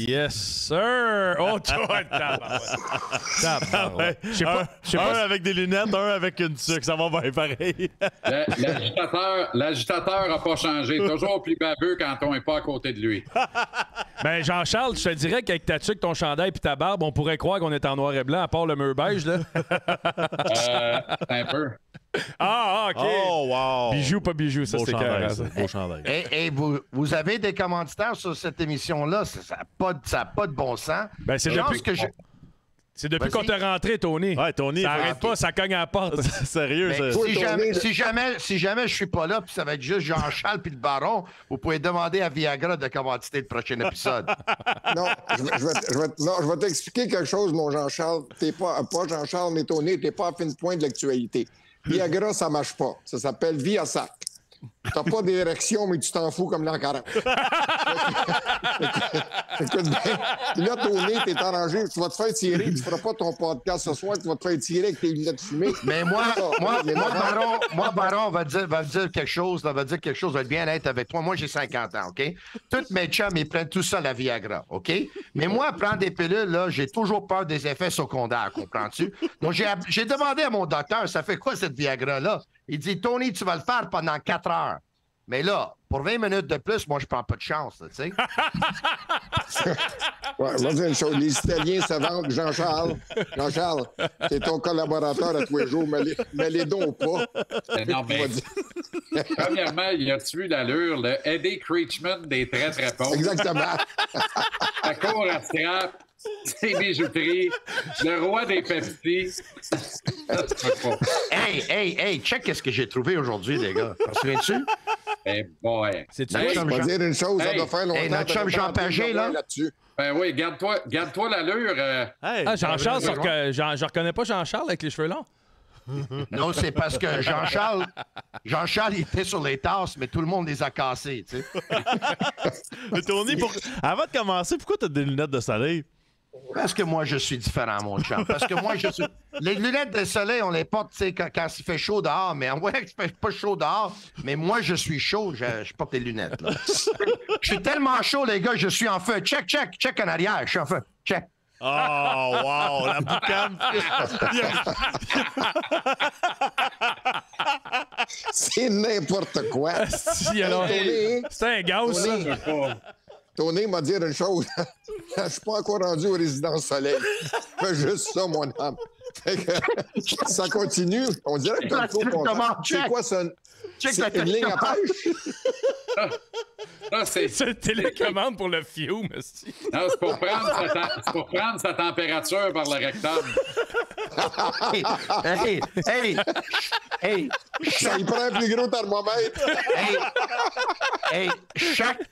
Yes, sir! Oh, toi, tabarouette. Je sais pas. Un avec des lunettes, un avec une sucre. Ça va bien pareil. L'agitateur n'a pas changé. Toujours plus baveux quand on n'est pas à côté de lui. Ben, Jean-Charles, je te dirais qu'avec ta tuque, ton chandail et ta barbe, on pourrait croire qu'on est en noir et blanc, à part le mur beige, là. Un peu. Ah, OK. Oh, wow. Bijou, pas bijou, ça, Beau c'est chandail, carré. ça. Beau chandail. Et vous avez des commanditaires sur cette émission-là. Ça n'a pas de bon sens. Ben, c'est Je pense depuis que C'est depuis Vas-y. qu'on t'a rentré, Tony. Ouais, Tony. Ça arrête pas, ça cogne à la porte. Sérieux, Mais ça. si jamais je suis pas là, puis ça va être juste Jean-Charles puis le baron, vous pouvez demander à Viagra de commanditer le prochain épisode. Non, je vais t'expliquer quelque chose, mon Jean-Charles. T'es pas Jean-Charles, mais Tony, t'es pas à fine pointe de l'actualité. Viagra, ça marche pas. Ça s'appelle Viasac. T'as pas d'érection, mais tu t'en fous comme l'an 40. Écoute bien. Puis là, Tony, t'es arrangé. Tu vas te faire tirer. Tu feras pas ton podcast ce soir. Tu vas te faire tirer avec tes lunettes fumées. Mais moi, Baron va dire quelque chose, va dire quelque chose, va être bien honnête avec toi. Moi, j'ai 50 ans, OK? Tous mes chums, ils prennent tout ça la Viagra, OK? Mais moi, prendre des pilules, là, j'ai toujours peur des effets secondaires, comprends-tu? Donc, j'ai demandé à mon docteur, ça fait quoi cette Viagra-là? Il dit, Tony, tu vas le faire pendant 4 heures. Mais là, pour 20 minutes de plus, moi, je prends pas de chance, tu sais. Ouais, moi, c'est une chose. Les Italiens se vendent. Jean-Charles, c'est ton collaborateur à tous les jours. Mais les dons pas. Non, mais... Premièrement, il a tué l'allure, le Eddie Creechman des très très pauvres. Exactement. La cour à scrap, ses bijouteries, le roi des Pepsi. Hey, check qu'est-ce que j'ai trouvé aujourd'hui, les gars. T'en souviens-tu? Eh boy. C'est-tu Hey, Je vais dire une chose, ça doit faire longtemps. notre chum Jean Pagé, là. Là-dessus. Ben oui, garde-toi l'allure. Hey, Ah, Jean-Charles, je reconnais pas Jean-Charles avec les cheveux longs. Non, c'est parce que Jean-Charles, il était sur les tasses, mais tout le monde les a cassées, tu sais. mais Tony, avant de commencer, pourquoi t'as des lunettes de soleil? Parce que moi, je suis différent, mon chum. Parce que moi, je suis... Les lunettes de soleil, on les porte, tu sais, quand il fait chaud dehors, mais on voit que il fait pas chaud dehors. Mais moi, je suis chaud, je porte des lunettes, là. Je suis tellement chaud, les gars, je suis en feu. Check en arrière, je suis en feu. Check. Oh, wow, la boucane. C'est n'importe quoi. C'est un gaz, ça. Tony m'a dit une chose. Je suis pas encore rendu aux résidences soleil. Fais juste ça, mon homme. Fait que, ça continue. On dirait que t'as le trop content. C'est quoi ça? C'est une ligne à pêche? Non, c'est une télécommande pour le fiume, aussi. Non, c'est pour prendre sa température par le rectum. Hey, Ça y prend un plus gros thermomètre.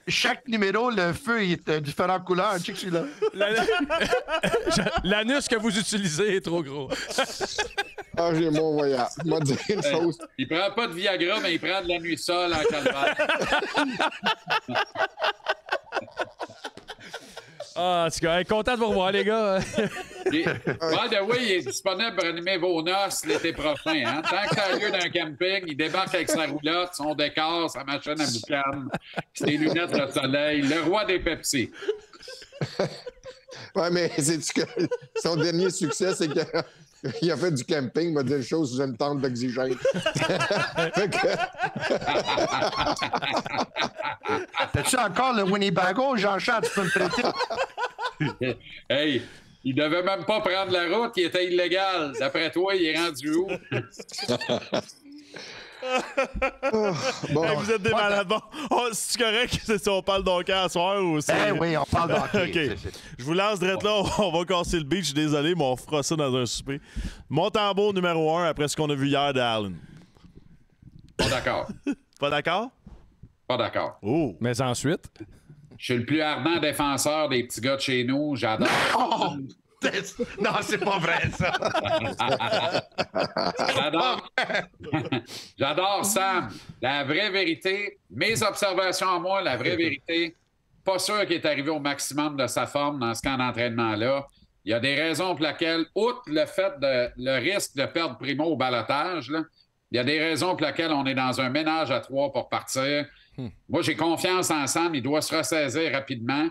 Chaque numéro, le feu est de différentes couleurs. Check celui-là. L'anus que vous utilisez est trop gros. Ah, j'ai mon voyage. Il m'a dit une chose. Il prend pas de Viagra, mais il prend de la nuit seule en calvaire. Ah, en tout cas, content de vous revoir, les gars. By the way, il est disponible pour animer vos noces l'été prochain. Hein? Tant que ça a lieu d'un camping, il débarque avec sa roulotte, son décor, sa machine à boucan, ses lunettes de soleil, le roi des Pepsi. Ouais, mais c'est-tu que son dernier succès, c'est qu'il a fait du camping, il m'a dit une chose sous une tente d'oxygène. T'as-tu encore le Winnebago, Jean-Charles? Tu peux me prêter? Hey, il devait même pas prendre la route, il était illégal. D'après toi, il est rendu où? Bon, Hey, vous êtes des malades. Bon, c'est correct si on parle d'hockey à soir ou c'est... Eh oui, on parle d'hockey. OK. Je vous lance direct là. On va casser le beat. Je suis désolé, mais on fera ça dans un souper. Mon tambour numéro 1 après ce qu'on a vu hier de Allen. Pas d'accord. Pas d'accord? Pas d'accord. Oh. Mais ensuite... Je suis le plus ardent défenseur des petits gars de chez nous. J'adore. Oh! Non, c'est pas vrai, ça. J'adore Sam. La vraie vérité, mes observations à moi, la vraie vérité, pas sûr qu'il est arrivé au maximum de sa forme dans ce camp d'entraînement-là. Il y a des raisons pour lesquelles, outre le fait de le risque de perdre Primo au balotage, là, il y a des raisons pour lesquelles on est dans un ménage à 3 pour partir. Moi, j'ai confiance en Sam. Il doit se ressaisir rapidement.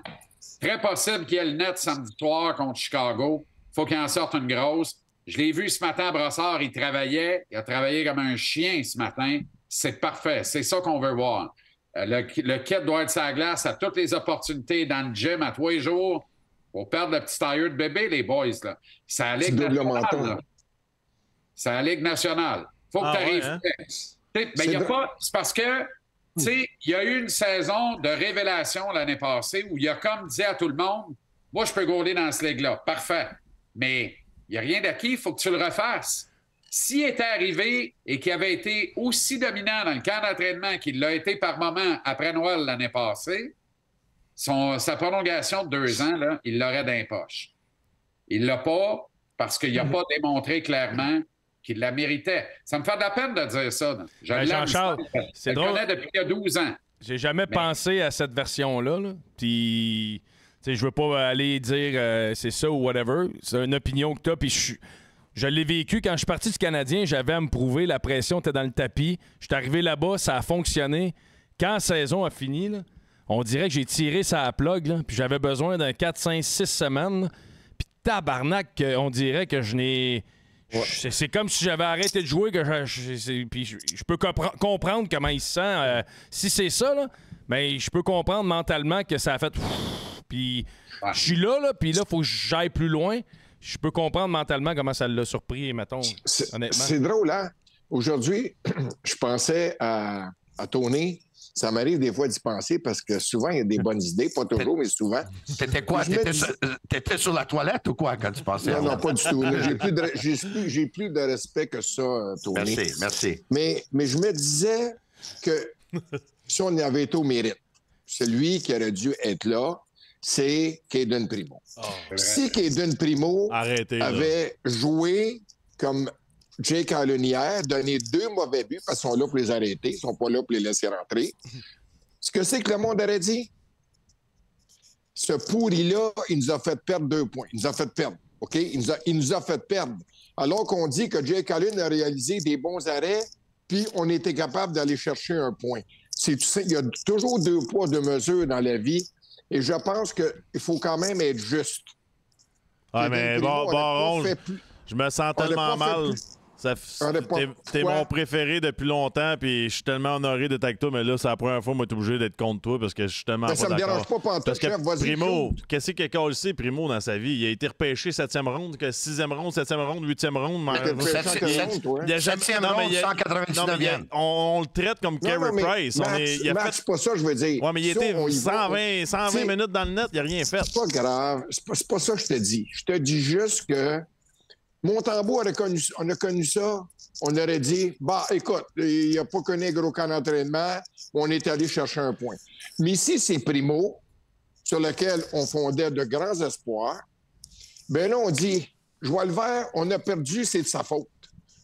Très possible qu'il y ait le net samedi soir contre Chicago. Il faut qu'il en sorte une grosse. Je l'ai vu ce matin à Brossard, il travaillait. Il a travaillé comme un chien ce matin. C'est parfait. C'est ça qu'on veut voir. Le kit doit être sur la glace à toutes les opportunités dans le gym à tous les jours pour perdre le petit tailleur de bébé, les boys. Là. C'est à la Ligue nationale. C'est à la Ligue nationale. Faut que tu arrives. Ouais, hein? Y a pas, c'est parce que il y a eu une saison de révélation l'année passée où il a comme dit à tout le monde, moi, je peux gauler dans ce ligue-là. Parfait. Mais il n'y a rien d'acquis, il faut que tu le refasses. S'il était arrivé et qu'il avait été aussi dominant dans le camp d'entraînement qu'il l'a été par moment après Noël l'année passée, sa prolongation de 2 ans, là, il l'aurait dans les poches. Il ne l'a pas parce qu'il n'a pas démontré clairement qu'il la méritait. Ça me fait de la peine de dire ça. Jean-Charles, c'est drôle. Je le connais depuis il y a 12 ans. J'ai jamais pensé à cette version-là. Là. Puis, je veux pas aller dire c'est ça ou whatever. C'est une opinion que tu as. Puis je l'ai vécu quand je suis parti du Canadien. J'avais à me prouver. La pression était dans le tapis. Je suis arrivé là-bas. Ça a fonctionné. Quand la saison a fini, là, on dirait que j'ai tiré ça à plug. Là, puis j'avais besoin d'un 4, 5, 6 semaines. Là. Puis tabarnak, on dirait que je n'ai... Ouais. C'est comme si j'avais arrêté de jouer. Puis je peux comprendre comment il se sent. Si c'est ça, là, mais je peux comprendre mentalement que ça a fait... Puis je suis là, puis là, il faut que j'aille plus loin. Je peux comprendre mentalement comment ça l'a surpris, mettons, honnêtement. C'est drôle, hein? Aujourd'hui, je pensais à Tony. Ça m'arrive des fois d'y penser parce que souvent, il y a des bonnes idées. Pas toujours, mais souvent. T'étais quoi? T'étais sur la toilette ou quoi quand tu pensais? Non, pas du tout. J'ai plus de respect que ça, Tony. Merci. Mais je me disais que si on y avait été au mérite, celui qui aurait dû être là, c'est Caden Primo. Si Caden Primo avait joué comme Jake Allen hier, donné 2 mauvais buts parce qu'ils sont là pour les arrêter, ils sont pas là pour les laisser rentrer. Ce que c'est que le monde aurait dit? Ce pourri-là, il nous a fait perdre 2 points. Il nous a fait perdre, OK? Il nous a fait perdre. Alors qu'on dit que Jake Allen a réalisé des bons arrêts, puis on était capable d'aller chercher un point. Il y a toujours 2 poids, 2 mesures dans la vie. Et je pense qu'il faut quand même être juste. Ah, mais Baron, je me sens tellement mal. T'es mon préféré depuis longtemps, puis je suis tellement honoré d'être avec toi, mais là, c'est la première fois que moi, t'es obligé d'être contre toi parce que je suis tellement pas ça me dérange pas pantoute, parce que chef, vas-y. Primo, qu'est-ce qu'il a cassé, Primo, dans sa vie? Il a été repêché 7e ronde, 6e ronde, 7e ronde, 8e ronde. 7e ronde, 199e. On le traite comme Carey Price. C'est pas ça, je veux dire. Ouais, mais il était 120 minutes dans le net, il n'a rien fait. C'est pas grave. C'est pas ça que je te dis. Je te dis juste que Montembeault on a connu ça. On aurait dit, écoute, il n'a pas connu un gros camp d'entraînement. On est allé chercher un point. Mais ici, c'est Primo, sur lequel on fondait de grands espoirs. Ben là, on dit, Joie le vert, on a perdu, c'est de sa faute.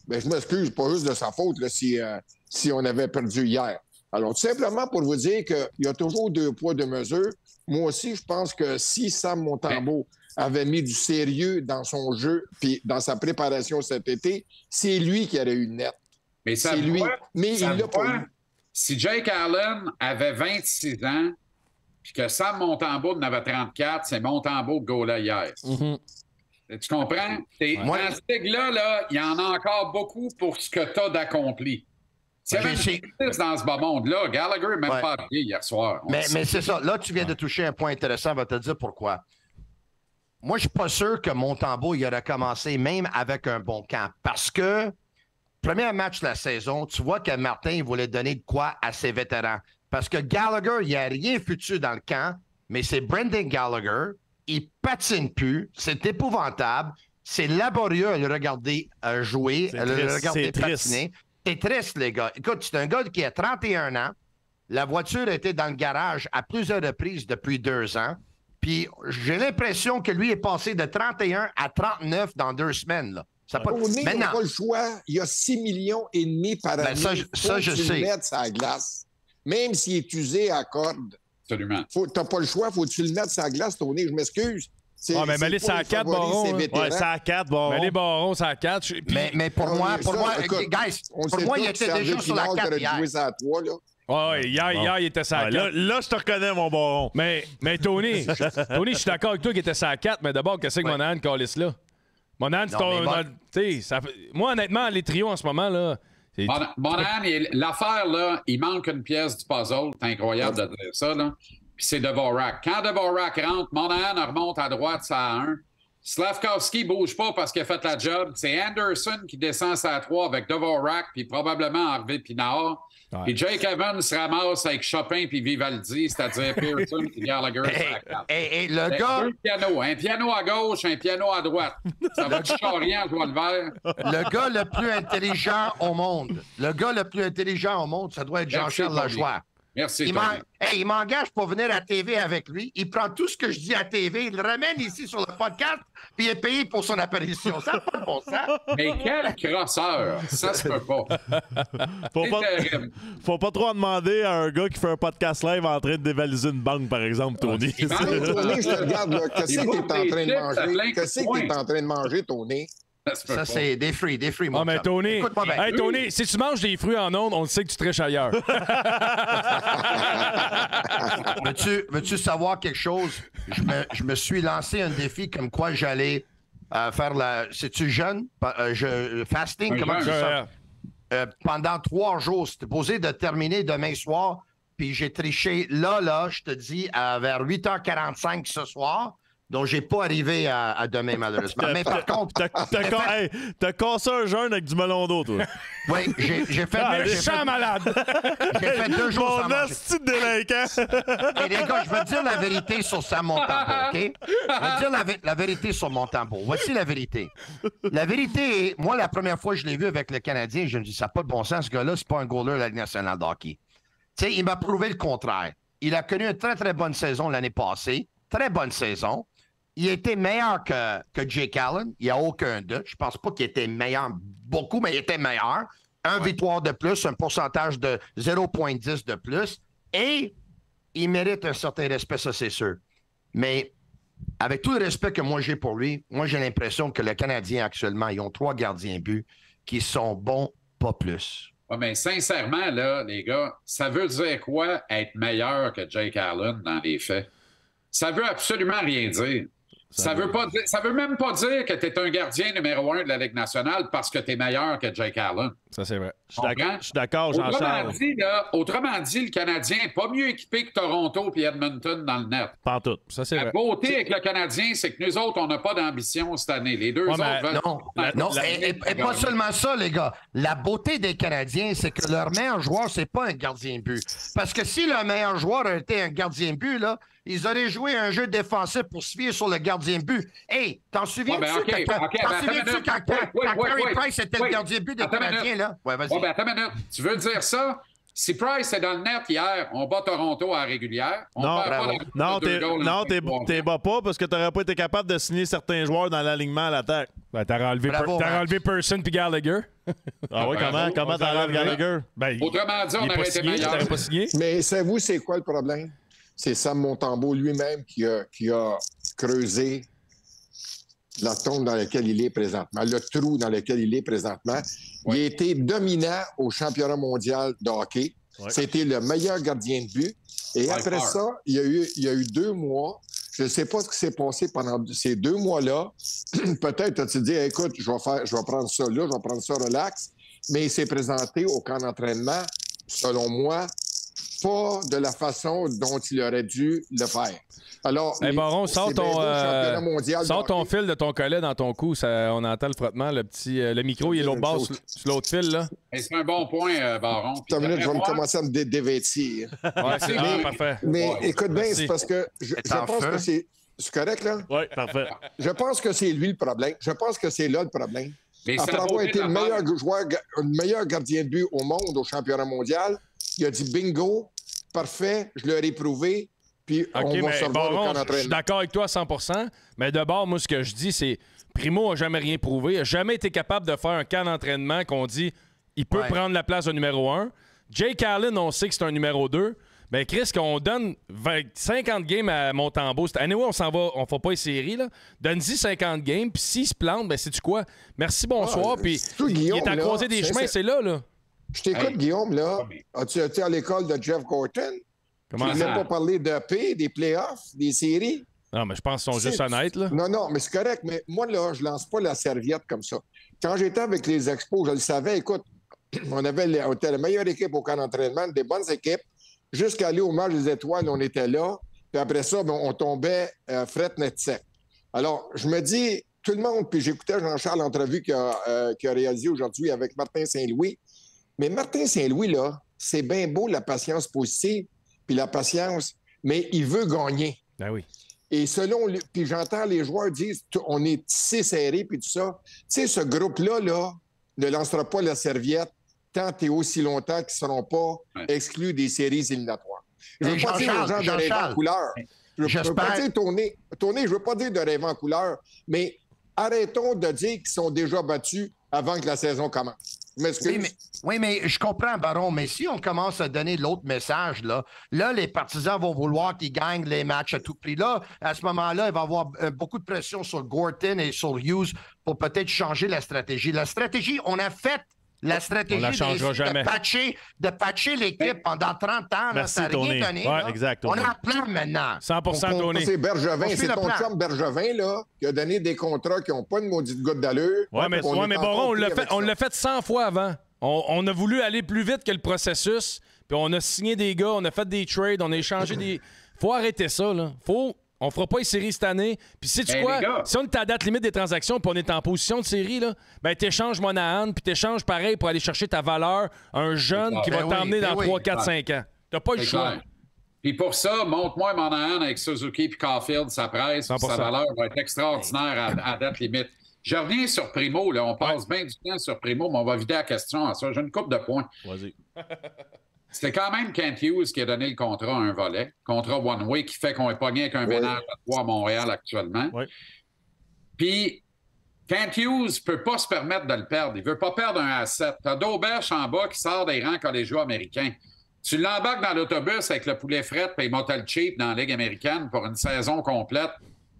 Ben, je m'excuse, pas juste de sa faute là, si on avait perdu hier. Alors, tout simplement pour vous dire qu'il y a toujours 2 poids, 2 mesures. Moi aussi, je pense que si Sam Montembeault avait mis du sérieux dans son jeu puis dans sa préparation cet été, c'est lui qui aurait eu net. Mais c'est lui. Mais il l'a pas eu. Si Jake Allen avait 26 ans puis que Sam Montembeault en avait 34, c'est Montembeault qui gaulait hier. Mm-hmm. Tu comprends? Dans ce ligue-là, il y en a encore beaucoup pour ce que tu as d'accompli. S'il y avait une dans ce bas monde-là, Gallagher n'est même pas appuyé hier soir. Mais c'est ça. Là, tu viens de toucher un point intéressant. On va te dire pourquoi. Moi, je ne suis pas sûr que Montembeault il aurait commencé même avec un bon camp. Parce que, premier match de la saison, tu vois que Martin il voulait donner de quoi à ses vétérans. Parce que Gallagher, il n'y a rien foutu dans le camp, mais c'est Brendan Gallagher. Il patine plus. C'est épouvantable. C'est laborieux à le regarder jouer, à le regarder patiner. C'est triste, les gars. Écoute, c'est un gars qui a 31 ans. La voiture était dans le garage à plusieurs reprises depuis 2 ans. Puis j'ai l'impression que lui est passé de 31 à 39 dans 2 semaines. Là. Maintenant, il n'a pas le choix. Il y a 6,5 millions par année. Ça, je sais. Le mettre sur la glace. Même s'il est usé à corde. Absolument. Tu n'as pas le choix. Faut que tu le mettes sur la glace, Tony. Je m'excuse. Mais mets-les sur la 4, Baron. Ouais, sur la 4, Baron. Mets-les Baron sur la 4. Mais pour moi, guys, pour moi, il était déjà sur la 4 hier. Ouais, hier, il était sa 4. Là, je te reconnais, mon baron. Mais Tony, je suis d'accord avec toi qu'il était sa 4, mais d'abord, qu'est-ce que Monahan calisse là? Monahan, moi, honnêtement, les trios en ce moment, là. Monahan, l'affaire, là, il manque une pièce du puzzle. C'est incroyable de dire ça, là. Puis c'est Dvorak. Quand Dvorak rentre, Monahan remonte à droite, ça à 1. Slavkovski ne bouge pas parce qu'il a fait la job. C'est Anderson qui descend à 3 avec Dvorak, puis probablement Harvey Pinard. Ouais. Et Jake Evans se ramasse avec Chopin puis Vivaldi, c'est-à-dire Pearson et Gallagher. Le gars... Un piano à gauche, un piano à droite. Ça va du charrient, je vois le vert. Le gars le plus intelligent au monde. Le gars le plus intelligent au monde, ça doit être Jean-Charles Lajoie. Merci. Il m'engage pour venir à TV avec lui. Il prend tout ce que je dis à TV, il le ramène ici sur le podcast, puis il est payé pour son apparition. Ça n'a pas de bon sens. Mais quel crosseur! Ça se peut pas. Faut pas trop en demander à un gars qui fait un podcast live en train de dévaliser une banque, par exemple, Tony. Tony, je te regarde, là. Qu'est-ce que tu es en train de manger? Qu'est-ce que tu es en train de manger, Tony? Ça, c'est des fruits, mon chum. Mais Tony, Tony, si tu manges des fruits en ondes, on le sait que tu triches ailleurs. Veux-tu savoir quelque chose? Je me suis lancé un défi comme quoi j'allais faire la... C'est-tu jeûne? Fasting? Comment tu dis ça? Pendant 3 jours. C'était posé de terminer demain soir. Puis j'ai triché là, je te dis, vers 8h45 ce soir. Donc, j'ai pas arrivé à demain, malheureusement. Mais par contre... T'as cassé un jeûne avec du melon d'eau, toi. Oui, j'ai fait... Je suis malade! J'ai fait 2 jours sans manger. Mon délinquant! Et les gars, je vais dire la vérité sur mon tambour, OK? Je vais dire la vérité sur mon tambour. Voici la vérité. La vérité est... Moi, la première fois que je l'ai vu avec le Canadien, je me dis, ça n'a pas de bon sens, ce gars-là, c'est pas un goaler de la Ligue nationale de hockey. Tu sais, il m'a prouvé le contraire. Il a connu une très, très bonne saison l'année passée. Très bonne saison. Il était meilleur que Jake Allen. Il n'y a aucun doute. Je ne pense pas qu'il était meilleur beaucoup, mais il était meilleur. Victoire de plus, un pourcentage de 0,10 de plus. Et il mérite un certain respect, ça, c'est sûr. Mais avec tout le respect que moi j'ai pour lui, moi, j'ai l'impression que le Canadien, actuellement, ils ont 3 gardiens buts qui sont bons, pas plus. Ouais, mais sincèrement, là, les gars, ça veut dire quoi être meilleur que Jake Allen dans les faits? Ça veut absolument rien dire. Ça veut même pas dire que tu es un gardien numéro 1 de la Ligue nationale parce que tu es meilleur que Jake Allen. Ça, c'est vrai. Je suis d'accord, Jean-Charles. Autrement dit, le Canadien n'est pas mieux équipé que Toronto et Edmonton dans le net. Pas tout. Ça, c'est vrai. La beauté avec le Canadien, c'est que nous autres, on n'a pas d'ambition cette année. Les deux autres veulent... Non, et pas seulement ça, les gars. La beauté des Canadiens, c'est que leur meilleur joueur, c'est pas un gardien de but. Parce que si le meilleur joueur était un gardien de but, là, ils auraient joué un jeu défensif pour se fier sur le gardien de but. Hey, t'en souviens-tu quand Carey Price était le gardien de but des Canadiens, là? Ouais, vas-y. Attends une minute. Tu veux dire ça? Si Price est dans le net hier, on bat Toronto à la régulière. T'es bas pas parce que t'aurais pas été capable de signer certains joueurs dans l'alignement à l'attaque. Ben, t'as enlevé Pearson puis Gallagher. Ah oui, comment t'as enlevé Gallagher? Ben, autrement dit, on aurait été meilleur. Mais savez-vous, c'est quoi le problème? C'est Sam Montembeault lui-même qui a creusé la tombe dans laquelle il est présentement, le trou dans lequel il est présentement. Ouais. Il a été dominant au championnat mondial de hockey. Ouais. C'était le meilleur gardien de but. Et après ça, il y a eu 2 mois. Je ne sais pas ce qui s'est passé pendant ces 2 mois-là. Peut-être as-tu dit, écoute, je vais prendre ça là, je vais prendre ça relax. Mais il s'est présenté au camp d'entraînement, selon moi, pas de la façon dont il aurait dû le faire. Alors, Baron, sors ton fil de ton collet dans ton cou. On entend le frottement. Le micro, il est l'autre bas sur l'autre fil. Là. C'est un bon point, Baron. Une minute, je vais me commencer à me dévêtir. Ouais, c'est parfait. Mais écoute bien, c'est parce que je pense que c'est correct, là? Oui, parfait. Je pense que c'est lui le problème. Je pense que c'est là le problème. Mais après avoir été le meilleur gardien de but au monde au championnat mondial, il a dit bingo, parfait, je l'ai éprouvé, puis on va se revoir au camp d'entraînement. Je suis d'accord avec toi à 100%, mais d'abord, moi, ce que je dis, c'est Primo n'a jamais rien prouvé, n'a jamais été capable de faire un camp d'entraînement qu'on dit il peut prendre la place de numéro 1. Jake Allen, on sait que c'est un numéro 2. Ben Chris, qu'on donne 50 games à Montembeault, anyway, on s'en va, on ne fait pas les séries, là. Donne-y 50 games, puis s'il se plante, ben sais-tu quoi? Merci, bonsoir, puis il est à croiser des chemins, c'est là. Je t'écoute, Guillaume, là. As-tu été à l'école de Jeff Gorton? Comment tu ne voulais pas parler de paix, des playoffs, des séries? Non, mais je pense qu'ils sont juste honnêtes, là. Non, mais c'est correct. Mais moi, là, je lance pas la serviette comme ça. Quand j'étais avec les Expos, je le savais. Écoute, on était la meilleure équipe au camp d'entraînement, des bonnes équipes. Jusqu'à aller au match des étoiles, on était là. Puis après ça, on tombait fret net sec. Alors, je me dis, tout le monde, puis j'écoutais Jean-Charles l'entrevue qu'il a réalisée aujourd'hui avec Martin Saint-Louis. Mais Martin Saint-Louis, là, c'est bien beau la patience positive, puis la patience, mais il veut gagner. Ben oui. Et selon lui, puis j'entends les joueurs dire on est tissé serré, puis tout ça. Tu sais, ce groupe-là, là, ne lancera pas la serviette tant et aussi longtemps qu'ils ne seront pas exclus des séries éliminatoires. Je ne veux pas dire aux gens de rêver en couleur. Je ne veux pas dire tourner, je veux pas dire de rêver en couleur, mais arrêtons de dire qu'ils sont déjà battus avant que la saison commence. Oui, mais je comprends, Baron, mais si on commence à donner l'autre message, là, les partisans vont vouloir qu'ils gagnent les matchs à tout prix. Là, à ce moment-là, il va y avoir beaucoup de pression sur Gorton et sur Hughes pour peut-être changer la stratégie. La stratégie, on a fait la stratégie de patcher l'équipe pendant 30 ans. Là, ça n'a rien donné. Ouais, exact, on a un plan maintenant. 100% Tony. C'est Bergevin, c'est ton chum Bergevin là, qui a donné des contrats qui n'ont pas une maudite goutte d'allure. Oui, mais Baron, on l'a fait 100 fois avant. On a voulu aller plus vite que le processus, puis on a signé des gars, on a fait des trades, on a échangé des... Faut arrêter ça, là. On fera pas les séries cette année. Puis sais-tu quoi? Si on est à date limite des transactions puis on est en position de série, là, ben t'échanges Monahan puis t'échanges pareil pour aller chercher ta valeur, un jeune qui va t'emmener dans 3, 4, 5 ans. T'as pas le choix. Puis pour ça, montre-moi Monahan avec Suzuki puis Caulfield, sa presse, sa valeur va être extraordinaire à date limite. Je reviens sur Primo. Là. On passe bien du temps sur Primo, mais on va vider la question à ça. J'ai une couple de points. Vas-y. C'était quand même Kent Hughes qui a donné le contrat à un volet. Contrat one-way qui fait qu'on est pogné avec un ménage à 3 à Montréal actuellement. Oui. Puis, Kent Hughes ne peut pas se permettre de le perdre. Il ne veut pas perdre un asset. Tu as Dauberge en bas qui sort des rangs collégiaux américains. Tu l'embarques dans l'autobus avec le poulet fret et Motel Cheap dans la Ligue américaine pour une saison complète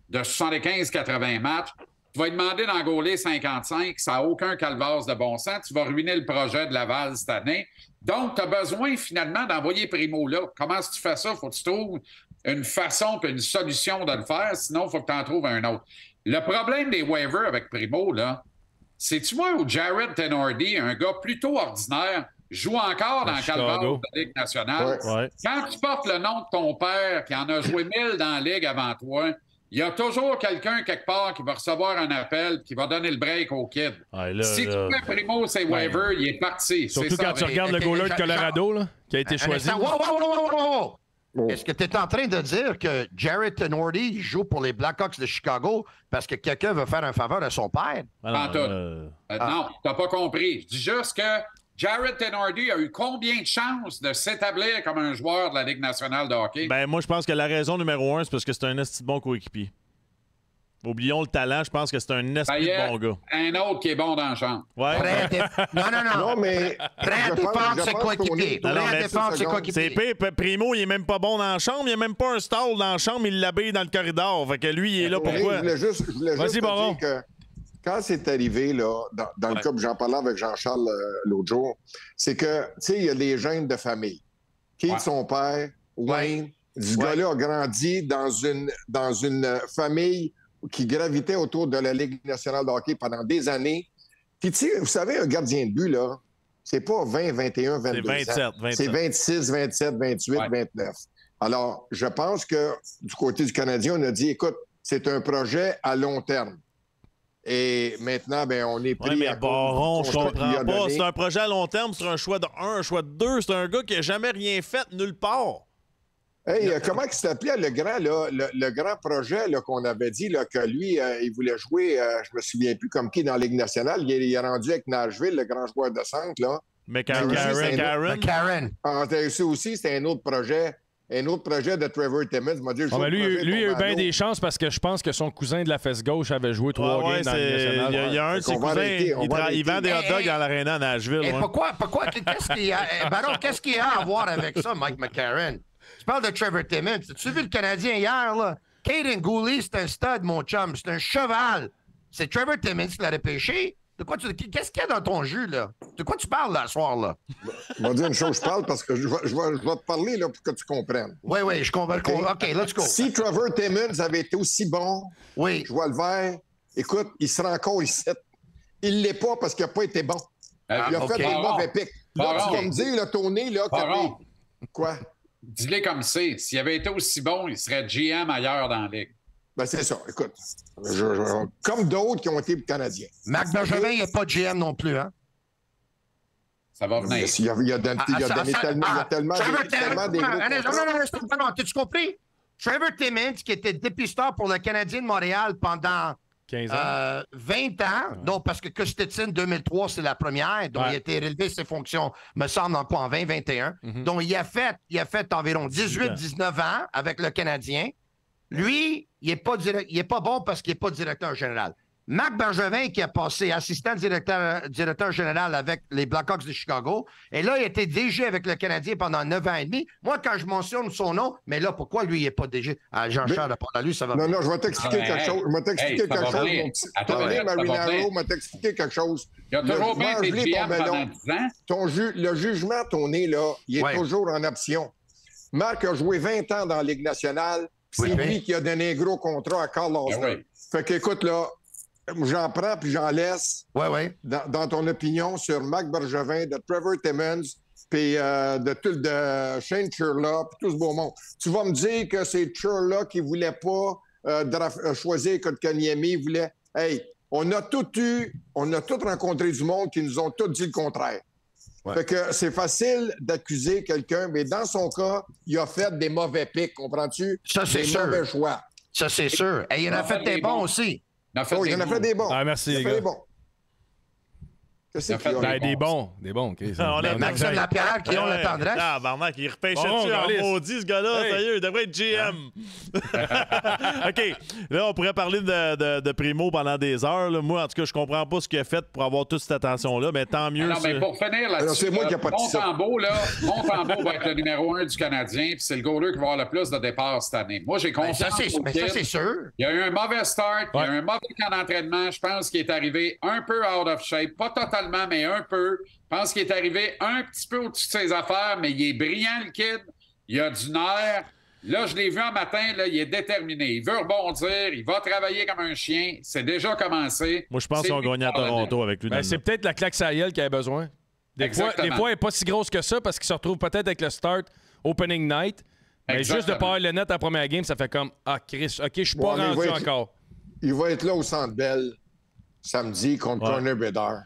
de 75-80 matchs. Tu vas lui demander d'en gauler 55, ça n'a aucun calvaire de bon sens. Tu vas ruiner le projet de Laval cette année. Donc, tu as besoin finalement d'envoyer Primo là. Comment est-ce que tu fais ça? Il faut que tu trouves une façon et une solution de le faire, sinon il faut que tu en trouves un autre. Le problème des waivers avec Primo, là, c'est-tu moi ou Jared Tenordi, un gars plutôt ordinaire, joue encore dans le calvaire de la Ligue nationale? Ouais. Quand tu portes le nom de ton père qui en a joué 1000 dans la Ligue avant toi, il y a toujours quelqu'un quelque part qui va recevoir un appel qui va donner le break au kid. Si tu fais Primo, c'est waiver, il est parti. Surtout quand tu regardes le goaler de Colorado là, qui a été choisi. Est-ce que tu es en train de dire que Jared Tenordi joue pour les Blackhawks de Chicago parce que quelqu'un veut faire un faveur à son père? Non, tu n'as pas compris. Je dis juste que Jared Tenordi a eu combien de chances de s'établir comme un joueur de la Ligue nationale de hockey? Ben, moi, je pense que la raison numéro 1, c'est parce que c'est un esti de bon coéquipier. Oublions le talent, je pense que c'est un esti de bon gars. Un autre qui est bon dans le champ. Ouais. Non, mais... Prêt à défendre ses coéquipiers. Prêt à défendre ses coéquipiers. C'est Primo, il est même pas bon dans la chambre. Il n'y a même pas un stall dans la chambre. Il l'habille dans le corridor. Fait que lui, il est là pour quoi? Je voulais juste dire que quand c'est arrivé, là, dans le cas, j'en parlais avec Jean-Charles l'autre jour, c'est que, tu sais, il y a les gènes de famille. Qui son père, Wayne, ce gars-là a grandi dans une famille qui gravitait autour de la Ligue nationale de hockey pendant des années. Puis, tu sais, vous savez, un gardien de but, là, c'est pas 20, 21, 22 c'est 27, ans. C'est 26, 27, 28, 29. Alors, je pense que du côté du Canadien, on a dit, écoute, c'est un projet à long terme. Et maintenant, ben, on est pris à Baron, je comprends pas. C'est un projet à long terme, c'est un choix de 1, un choix de 2. C'est un gars qui n'a jamais rien fait nulle part. Hey, comment il s'appelait le grand projet là, qu'on avait dit là, que lui, il voulait jouer, je me souviens plus comme qui dans la Ligue nationale. Il est rendu avec Nashville, le grand joueur de centre. Là. McCarron. Ça aussi, c'était un autre projet. Un autre projet de Trevor Timmins m'a dit... lui, il a eu bien des chances parce que je pense que son cousin de la fesse gauche avait joué 3 games dans la Ligue nationale. Il y a un de ses cousins, il vend des hot dogs dans l'aréna à Nashville. Pourquoi? Qu'est-ce qu'il y a? Baron, qu'est-ce qu'il y a à voir avec ça, Mike McCarron? Tu parles de Trevor Timmins. Tu as vu le Canadien hier, là? Caden Gooley, c'est un stud, mon chum. C'est un cheval. C'est Trevor Timmins qui l'a repêché. Qu'est-ce qu'il y a dans ton jus, là? De quoi tu parles, là, ce soir, là? Je vais dire une chose, je parle parce que je vais te parler, là, pour que tu comprennes. Oui, je comprends. OK, let's go. Si Trevor Timmons avait été aussi bon, oui. Je vois le vert, écoute, il sera encore ici. Il ne l'est pas parce qu'il n'a pas été bon. Il a fait des mauvais pics. Là, tu vas me dire, là, Tony, là, quoi? Dis-le comme c'est. S'il avait été aussi bon, il serait GM ailleurs dans la Ligue. Ben, c'est ça. Écoute, comme d'autres qui ont été Canadiens. Marc Bergevin, il n'est pas GM non plus, hein? Ça va venir. Il a donné tellement des gros contrats. Non, t'as-tu compris? Trevor Timmons, qui était dépisteur pour le Canadien de Montréal pendant 15 ans. 20 ans. Non, parce que Kostetsin, 2003, c'est la première. Donc, il a été relevé ses fonctions, me semble, en 2021. Donc, il a fait environ 18-19 ans avec le Canadien. Lui, il n'est pas bon parce qu'il n'est pas directeur général. Marc Bergevin, qui a passé assistant directeur général avec les Blackhawks de Chicago, et là, il était DG avec le Canadien pendant 9 ans et demi. Moi, quand je mentionne son nom, mais là, pourquoi lui, il n'est pas DG? Jean-Charles, de part à lui, ça va... Non, je vais t'expliquer quelque chose. Je vais t'expliquer quelque chose, mon petit. Tony Marinaro m'a t'expliqué quelque chose. Il a toujours bien été GM pendant 10 ans. Le jugement, Tony, là, il est toujours en option. Marc a joué 20 ans dans la Ligue nationale. C'est lui qui a donné un gros contrat à Carl Lawson. Fait qu'écoute, là, j'en prends puis j'en laisse dans ton opinion sur Marc Bergevin, de Trevor Timmons, puis de Shane Churla, puis tout ce beau monde. Tu vas me dire que c'est Churla qui ne voulait pas choisir Kotkaniemi, il voulait... Hey, on a tout rencontré du monde qui nous ont tous dit le contraire. Ouais. Fait que c'est facile d'accuser quelqu'un, mais dans son cas, il a fait des mauvais pics, comprends-tu? Ça, c'est sûr. Des mauvais choix. Ça, c'est sûr. Et il en a fait des bons aussi. Il en a fait des bons. Ah, merci, les gars. Qu'est-ce qu'il y a? Des bons, OK. On a Maxime Lapierre qui ont la tendresse. Ah, Barnac, il repêchait-tu en maudit, ce gars-là? Sérieux, il devrait être GM. OK. Là, on pourrait parler de Primo pendant des heures. Là. Moi, en tout cas, je comprends pas ce qu'il a fait pour avoir toute cette attention-là, mais tant mieux. Non, mais pour finir là-dessus, Montembeault va être le numéro 1 du Canadien, puis c'est le goaler qui va avoir le plus de départs cette année. Moi, j'ai confiance. Mais ça, c'est sûr. Il y a eu un mauvais start, il y a eu un mauvais camp d'entraînement. Je pense qu'il est arrivé un peu out of shape, pas totalement, mais un peu. Je pense qu'il est arrivé un petit peu au-dessus de ses affaires, mais il est brillant, le kid. Il a du nerf. Là, je l'ai vu un matin, là, il est déterminé. Il veut rebondir, il va travailler comme un chien. C'est déjà commencé. Moi, je pense qu'ils ont gagné à Toronto avec lui. C'est peut-être la claque Sahel qu'il avait besoin. Des fois, elle n'est pas si grosse que ça parce qu'il se retrouve peut-être avec le start opening night. Mais juste de pas avoir le net à la première game, ça fait comme Chris, OK, je suis pas rendu encore. Il va être là au Centre Bell samedi contre Connor Bedard.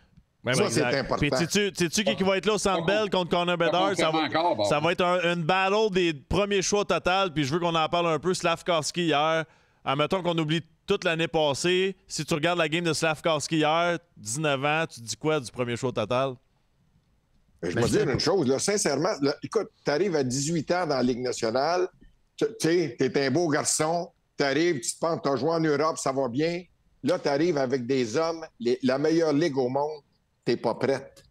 Ça, c'est important. Puis, sais-tu qui va être là au Centre Bell contre Connor Bedard? Ça va être une battle des premiers choix total. Puis je veux qu'on en parle un peu. Slavkovski hier. Admettons qu'on oublie toute l'année passée. Si tu regardes la game de Slavkovski hier, 19 ans, tu dis quoi du premier choix total? Je vais dire une chose. Là, sincèrement, là, écoute, tu arrives à 18 ans dans la Ligue nationale. Tu sais, tu es un beau garçon. Tu arrives, tu te penses, tu as joué en Europe, ça va bien. Là, tu arrives avec des hommes, la meilleure ligue au monde. Tu n'es pas prête.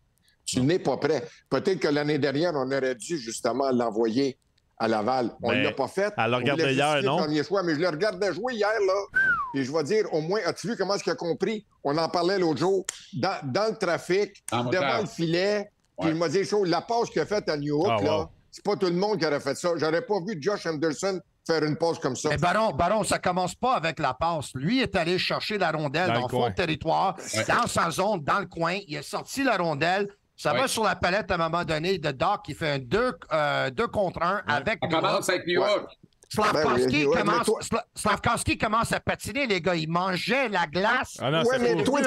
Tu n'es pas prêt. Peut-être que l'année dernière, on aurait dû justement l'envoyer à Laval. On ne l'a pas fait. Elle le regardait hier, non? Choix, mais je le regardais jouer hier, là. Et je vais dire, au moins, as-tu vu comment est-ce qu'il a compris? On en parlait l'autre jour. Dans le trafic, devant le filet. Puis il m'a dit, la passe qu'il a faite à New York, là, c'est pas tout le monde qui aurait fait ça. J'aurais pas vu Josh Anderson faire une passe comme ça. Mais Baron, ça commence pas avec la passe. Lui est allé chercher la rondelle dans fond de territoire, dans sa zone, dans le coin. Il a sorti la rondelle. Ça va sur la palette à un moment donné de Doc qui fait un 2 contre 1 avec New York. Slavkovski commence à patiner, les gars. Il mangeait la glace. Mais toi,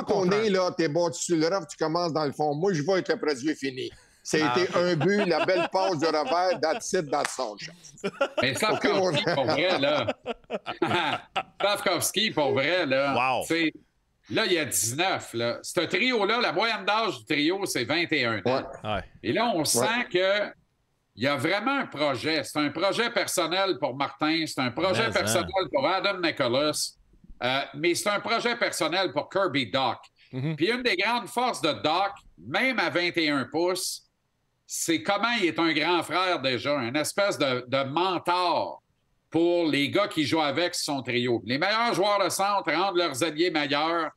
ton nez, là, t'es battu sur le ref, tu commences dans le fond. Moi, je vais avec le produit fini. Ça a été un but, la belle passe de revers, that's-it, that's all. Mais Slavkovski, pour vrai, là. Slavkovski, pour vrai, là. Wow. Là, il y a 19. Là. Ce trio-là, la moyenne d'âge du trio, c'est 21 ans. Et là, on sent que il y a vraiment un projet. C'est un projet personnel pour Martin, c'est un projet personnel pour Adam Nicholas, mais c'est un projet personnel pour Kirby Dach. Puis une des grandes forces de Dach, même à 21 pouces, c'est comment il est un grand frère déjà, une espèce de mentor pour les gars qui jouent avec son trio. Les meilleurs joueurs de centre rendent leurs alliés meilleurs.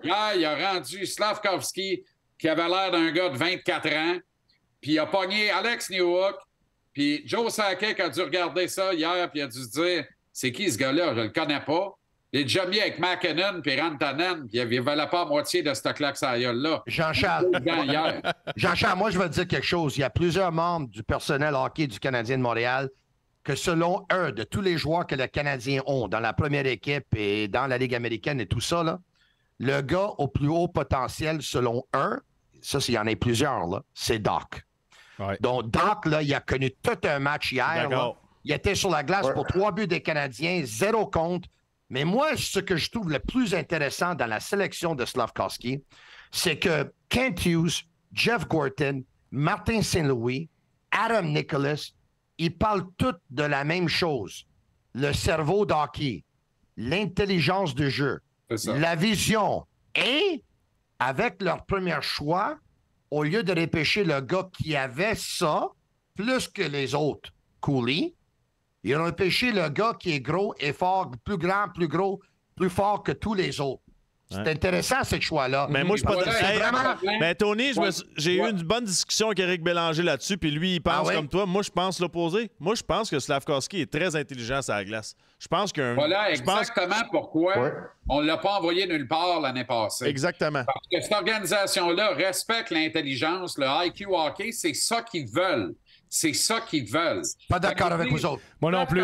Hier, il a rendu Slavkovski, qui avait l'air d'un gars de 24 ans, puis il a pogné Alex Newhook, puis Joe Sakic a dû regarder ça hier, puis il a dû se dire, c'est qui ce gars-là? Je le connais pas. Il est déjà mis avec McKinnon puis Rantanen, puis il ne valait pas la moitié de ce claque à là. Jean-Charles, moi, je vais te dire quelque chose. Il y a plusieurs membres du personnel hockey du Canadien de Montréal que selon eux, de tous les joueurs que les Canadiens ont dans la première équipe et dans la Ligue américaine et tout ça, là, le gars au plus haut potentiel, selon eux, ça, il y en a plusieurs, là, c'est Doc. Ouais. Donc, Doc, là, il a connu tout un match hier. Là. Il était sur la glace pour 3 buts des Canadiens, 0 contre. Mais moi, ce que je trouve le plus intéressant dans la sélection de Slavkovski, c'est que Kent Hughes, Jeff Gorton, Martin Saint-Louis, Adam Nicholas, ils parlent tous de la même chose. Le cerveau d'hockey, l'intelligence de jeu, la vision. Et avec leur premier choix, au lieu de repêcher le gars qui avait ça, plus que les autres, Cooley, ils ont repêché le gars qui est gros et fort, plus grand, plus gros, plus fort que tous les autres. C'est intéressant, ce choix-là. Mais moi, je suis pas Mais Tony, j'ai eu une bonne discussion avec Éric Bélanger là-dessus, puis lui, il pense comme toi. Moi, je pense l'opposé. Moi, je pense que Slavkovski est très intelligent sur la glace. Je pense qu'un. Voilà exactement pourquoi on ne l'a pas envoyé nulle part l'année passée. Exactement. Parce que cette organisation-là respecte l'intelligence, le IQ hockey, c'est ça qu'ils veulent. C'est ça qu'ils veulent. Pas d'accord avec vous autres. Moi non plus.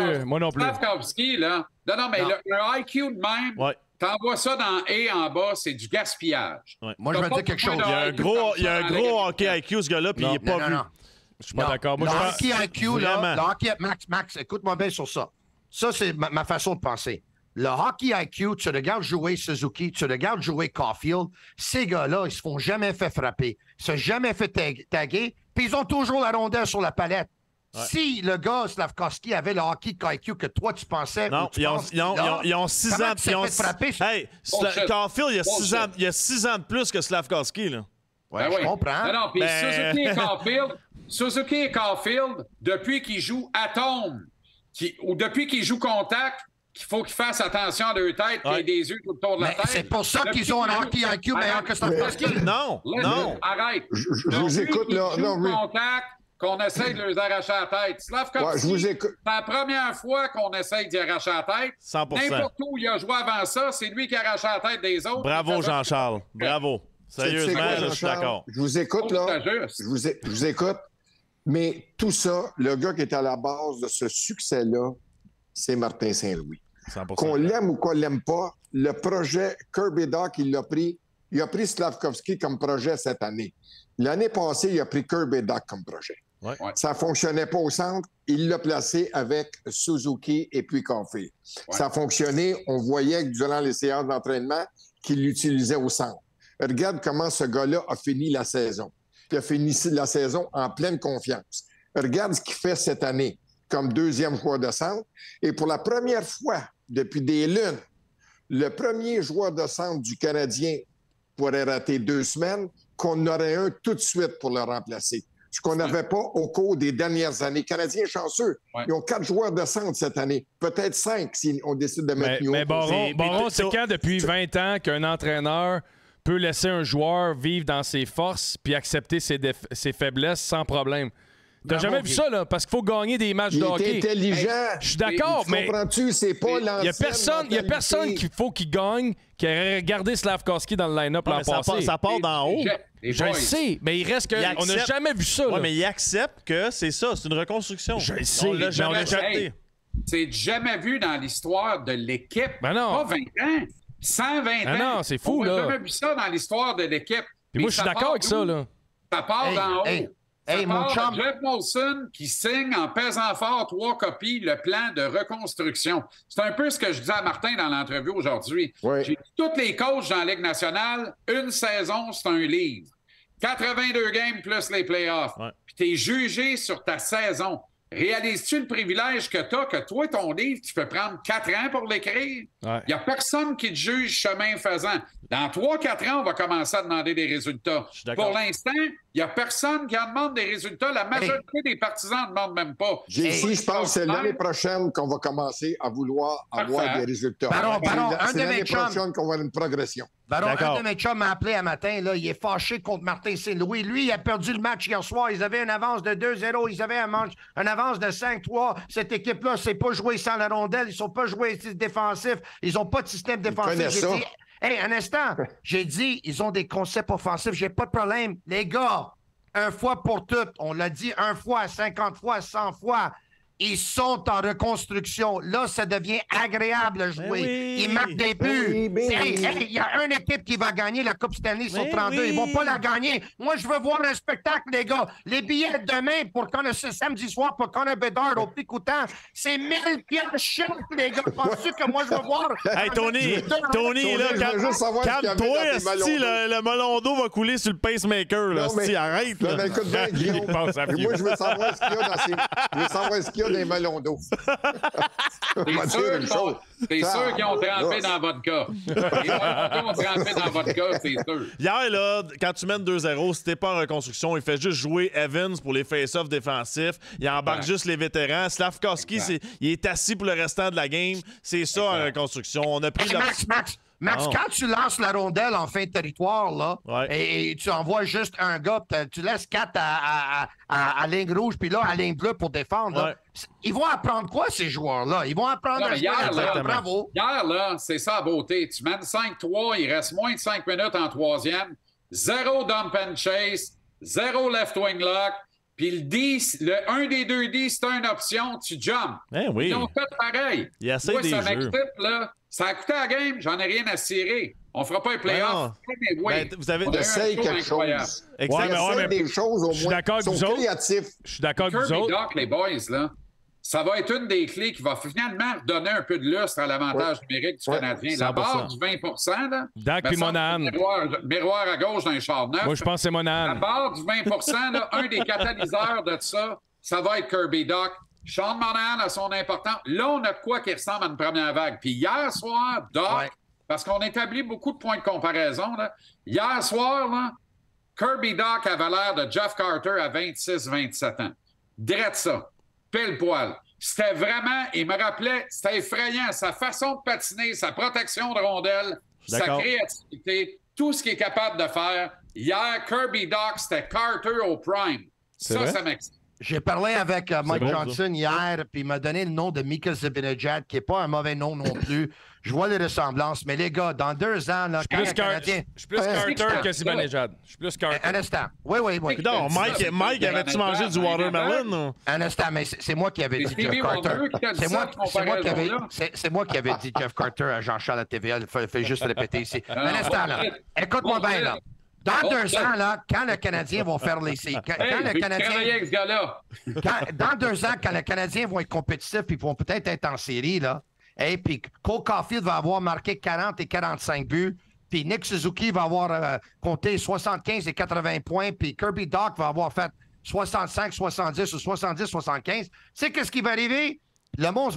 Slavkovski, là. Non, mais le IQ de même, t'envoies ça dans A en bas, c'est du gaspillage. Ouais. Moi, je vais te dire quelque chose. Il y a un gros hockey IQ, ce gars-là, puis il n'est pas vu. Je suis pas d'accord. Le hockey IQ, là, le hockey... Max, écoute-moi bien sur ça. Ça, c'est ma façon de penser. Le hockey IQ, tu regardes jouer Suzuki, tu regardes jouer Caulfield, ces gars-là, ils se font jamais fait frapper. Ils se sont jamais fait taguer, puis ils ont toujours la rondelle sur la palette. Ouais. Si le gars, Slavkovski, avait le hockey IQ que toi, tu pensais... Non, ils ont 6 ans... Hey, Caulfield, il y a 6 ans de plus que Slavkovski, là. Ouais, je comprends. Non, puis Suzuki et Caulfield, depuis qu'ils jouent Atome, ou depuis qu'ils jouent Contact, qu'il faut qu'ils fassent attention à leur tête, qu'il y ait des yeux tout autour de la tête. C'est pour ça qu'ils ont un hockey IQ meilleur que Slavkovski. Non. Arrête. Je vous écoute, là. Contact, qu'on essaye de leur arracher la tête. Slavkovski, c'est la première fois qu'on essaye d'y arracher la tête. 100%. N'importe où il a joué avant ça, c'est lui qui arrache la tête des autres. Bravo, Jean-Charles. Bravo. Sérieusement, je suis d'accord. Je vous écoute, là. Je vous écoute. Mais tout ça, le gars qui est à la base de ce succès-là, c'est Martin Saint-Louis. 100%. Qu'on l'aime ou qu'on l'aime pas, le projet Kirby Dach, il a pris Slavkovski comme projet cette année. L'année passée, il a pris Kirby Dach comme projet. Ouais. Ça ne fonctionnait pas au centre. Il l'a placé avec Suzuki et puis Caulfield. Ouais. Ça a fonctionné. On voyait que durant les séances d'entraînement qu'il l'utilisait au centre. Regarde comment ce gars-là a fini la saison. Il a fini la saison en pleine confiance. Regarde ce qu'il fait cette année comme deuxième joueur de centre. Et pour la première fois depuis des lunes, le premier joueur de centre du Canadien pourrait rater 2 semaines, qu'on aurait un tout de suite pour le remplacer. Ce qu'on n'avait pas au cours des dernières années. Les Canadiens chanceux. Ouais. Ils ont 4 joueurs de centre cette année. Peut-être 5 si on décide de mettre Mais Baron, c'est quand depuis 20 ans qu'un entraîneur peut laisser un joueur vivre dans ses forces puis accepter ses faiblesses sans problème? T'as jamais vu ça, là? Parce qu'il faut gagner des matchs de hockey. Il est intelligent. Je suis d'accord, mais... Comprends-tu? C'est pas l'ancienne Il y a personne qu'il faut qu'il gagne qui a regardé Slavkovski dans le line-up l'an passé. Ça part d'en haut. Je le sais, mais il reste que... On n'a jamais vu ça, là. Oui, mais il accepte que c'est ça, c'est une reconstruction. Je le sais, on l'a jamais accepté. C'est jamais vu dans l'histoire de l'équipe. Ben non. Pas 20 ans. 120 ans. Non, c'est fou, là. On n'a jamais vu ça dans l'histoire de l'équipe. Puis moi, je suis d'accord avec ça, là. Ça part d'en haut. Hey, mon chum. Jeff Molson qui signe en pesant fort 3 copies le plan de reconstruction. C'est un peu ce que je disais à Martin dans l'entrevue aujourd'hui. Oui. J'ai dit, tous les coachs dans la Ligue nationale, une saison, c'est un livre. 82 games plus les playoffs. Ouais. Puis tu es jugé sur ta saison. Réalises-tu le privilège que tu as, que toi, ton livre, tu peux prendre 4 ans pour l'écrire? Il n'y a personne qui te juge chemin faisant. Dans 3-4 ans, on va commencer à demander des résultats. Pour l'instant, il n'y a personne qui en demande des résultats. La majorité des partisans n'en demandent même pas. Je pense que c'est l'année prochaine qu'on va commencer à vouloir avoir des résultats. Pardon, c'est l'année prochaine qu'on va avoir une progression. Baron, un de mes chums m'a appelé un matin, là, il est fâché contre Martin Saint-Louis. Lui, il a perdu le match hier soir. Ils avaient une avance de 2-0, ils avaient une avance de 5-3. Cette équipe-là ne sait pas jouer sans la rondelle, ils ne sont pas joués défensifs, ils n'ont pas de système défensif. J'ai dit, hey, un instant, j'ai dit, ils ont des concepts offensifs, j'ai pas de problème. Les gars, une fois pour toutes, on l'a dit 1 fois, 50 fois, 100 fois. Ils sont en reconstruction. Là, ça devient agréable à jouer. Oui. Ils marquent des buts. Il y a une équipe qui va gagner la Coupe Stanley sur 32. Oui. Ils vont pas la gagner. Moi, je veux voir un spectacle, les gars. Les billets demain pour qu'on ce samedi soir pour Connor Bedard au Picotant, c'est 1000 piastres chaque, les gars. Penses-tu que moi, je veux voir... Hey, Tony, là, calme-toi, esti, le melon d'eau va couler sur le pacemaker, là, esti, arrête, là. Mais écoute bien, Guillaume, moi, je veux savoir ce qu'il y a dans ces... Je veux savoir ce qu'il y a des melons d'eau. C'est sûr qu'ils ont trempé dans votre cas. Les melons d'eau ont trempé dans votre cas, c'est sûr. Hier, là, quand tu mènes 2-0, si t'es pas en reconstruction, il fait juste jouer Evans pour les face-offs défensifs. Il embarque juste les vétérans. Slavkovski, il est assis pour le restant de la game. C'est ça en reconstruction. On a pris Max, quand tu lances la rondelle en fin de territoire, là, et tu envoies juste un gars, tu laisses 4 à ligne rouge, puis là, à ligne bleue pour défendre, là, ils vont apprendre quoi, ces joueurs-là? Ils vont apprendre à jouer. Bravo. Hier, là, c'est ça la beauté. Tu mènes 5-3, il reste moins de 5 minutes en troisième. 0 dump and chase, 0 left wing lock. Puis le D, un des 2 D, c'est une option, tu jumps. Oui. Ils ont fait pareil. Il y a assez des jeux. Là, ça a coûté à la game, j'en ai rien à cirer. On fera pas un playoff. Mais oui, vous avez essayé quelque chose. Ouais, des choses au moins. Je suis d'accord avec vous autres. Je suis d'accord avec vous autres. Doc, les boys, là, ça va être une des clés qui va finalement donner un peu de lustre à l'avantage numérique du Canadien. La barre du 20 là. Doc puis Monahan. Miroir à gauche d'un char neuf. Moi, je pense que c'est Monahan. La barre du 20 là, un des catalyseurs de ça va être Kirby Doc. Sean Monahan a son importance. Là, on a de quoi qui ressemble à une première vague. Puis hier soir, Doc, parce qu'on établit beaucoup de points de comparaison, là. Hier soir, là, Kirby Doc avait l'air de Jeff Carter à 26-27 ans. Drette ça. Pile poil. C'était vraiment, il me rappelait, c'était effrayant, sa façon de patiner, sa protection de rondelle, sa créativité, tout ce qu'il est capable de faire. Hier, Kirby Doc, c'était Carter au prime. Ça m'excite. J'ai parlé avec Mike Johnson hier, puis il m'a donné le nom de Mika Zibanejad, qui n'est pas un mauvais nom non plus. Je vois les ressemblances, mais les gars, dans 2 ans, là, je suis plus Carter que Zibanejad. Je suis plus Carter. Un instant. Oui. Non, Mike avait-tu mangé du watermelon? Un instant, mais c'est moi qui avais dit Jeff Carter. C'est moi qui avais dit Jeff Carter à Jean-Charles à TVA. Il fait juste répéter ici. Un instant, là. Écoute-moi bien, là. Dans 2 ans, là, quand le Canadien va faire les séries, dans 2 ans, quand les Canadiens vont être compétitifs et vont peut-être être en série, là, et puis Cole Caulfield va avoir marqué 40 et 45 buts, puis Nick Suzuki va avoir compté 75 et 80 points, puis Kirby Doc va avoir fait 65, 70 ou 70, 75. Tu sais qu'est-ce qui va arriver? Le monde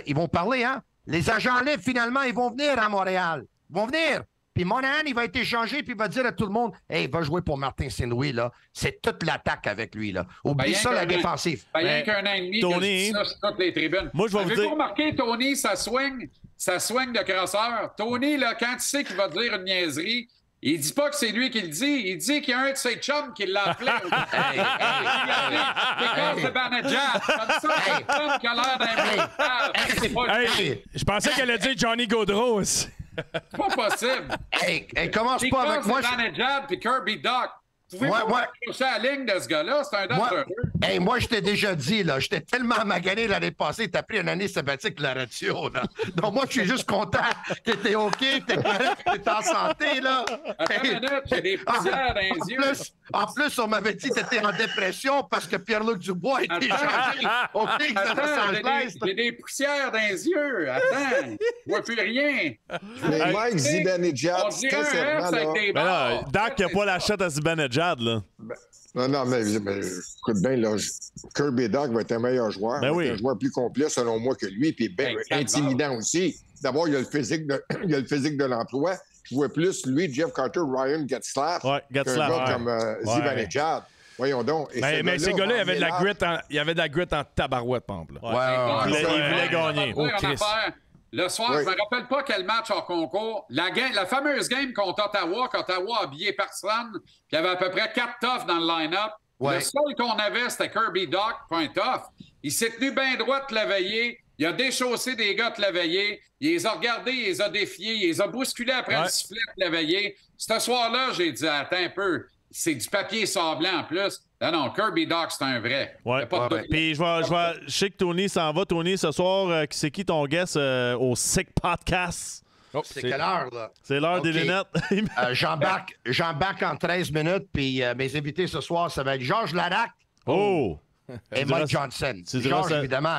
ils vont parler, hein? Les agents libres, finalement, ils vont venir à Montréal. Ils vont venir. Puis Monahan, il va être échangé, puis il va dire à tout le monde, « Hey, va jouer pour Martin Saint-Louis, là. C'est toute l'attaque avec lui, là. Oublie ça, la défensive. » Rien qu'un an et demi, Tony, ça sur toutes les tribunes. Moi, je vais vous dire... Avez-vous remarqué, Tony, ça swing de crosseur? Tony, là, quand tu sais qu'il va dire une niaiserie, il dit pas que c'est lui qui le dit. Il dit qu'il y a un de ses chums qui l'a appelé. C'est comme Zibanejad. Comme ça, c'est un chum qui a l'air d'un je pensais qu'elle allait dire Johnny Gaudreau aussi. C'est pas possible. Hey, commence pas avec moi. Zibanejad puis Kirby Doc. Vous pouvez pas accrocher la ligne de ce gars-là, c'est un dangereux. Moi, je t'ai déjà dit, là, j'étais tellement magané l'année passée, t'as pris une année sabbatique la radio, là. Donc, moi, je suis juste content que t'es OK, que t'es correct, que t'es en santé, là. Attends une minute, j'ai des poussières dans les yeux. En plus, on m'avait dit que t'étais en dépression parce que Pierre-Luc Dubois a été changé. OK, j'ai des poussières dans les yeux. Attends, je vois plus rien. Mais Mike Zibanejad, c'est très sérieux. Dak n'a pas la shot à Zibanejad. Là. Non, mais écoute bien, là, Kirby Doc va être un meilleur joueur. Un joueur plus complet, selon moi, que lui, puis intimidant aussi. D'abord, il y a le physique de l'emploi. Je vois plus lui, Jeff Carter, Ryan Getzlaf, qu'un gars comme Zibanejad. Voyons donc. Mais ces gars-là, il y avait de la grit en tabarouette, par exemple. Il voulait gagner. le soir, je ne me rappelle pas quel match hors concours, la fameuse game contre Ottawa, qu'Ottawa a habillé personne, puis il y avait à peu près 4 toughs dans le line-up. Le seul qu'on avait, c'était Kirby Dach, pas un tough. Il s'est tenu bien droit de la veillée. Il a déchaussé des gars de la veillée. Il les a regardés, il les a défiés, il les a bousculés après le sifflet de la veillée. Ce soir-là, j'ai dit, attends un peu, c'est du papier sablant en plus. Non, Kirby Dach, c'est un vrai. Puis je sais que Tony s'en va. Tony, ce soir, c'est qui ton guest au Podcast? C'est quelle heure, là? C'est l'heure des lunettes. J'embarque en 13 minutes, puis mes invités ce soir, ça va être Georges Larac et Mike Johnson. Georges, évidemment.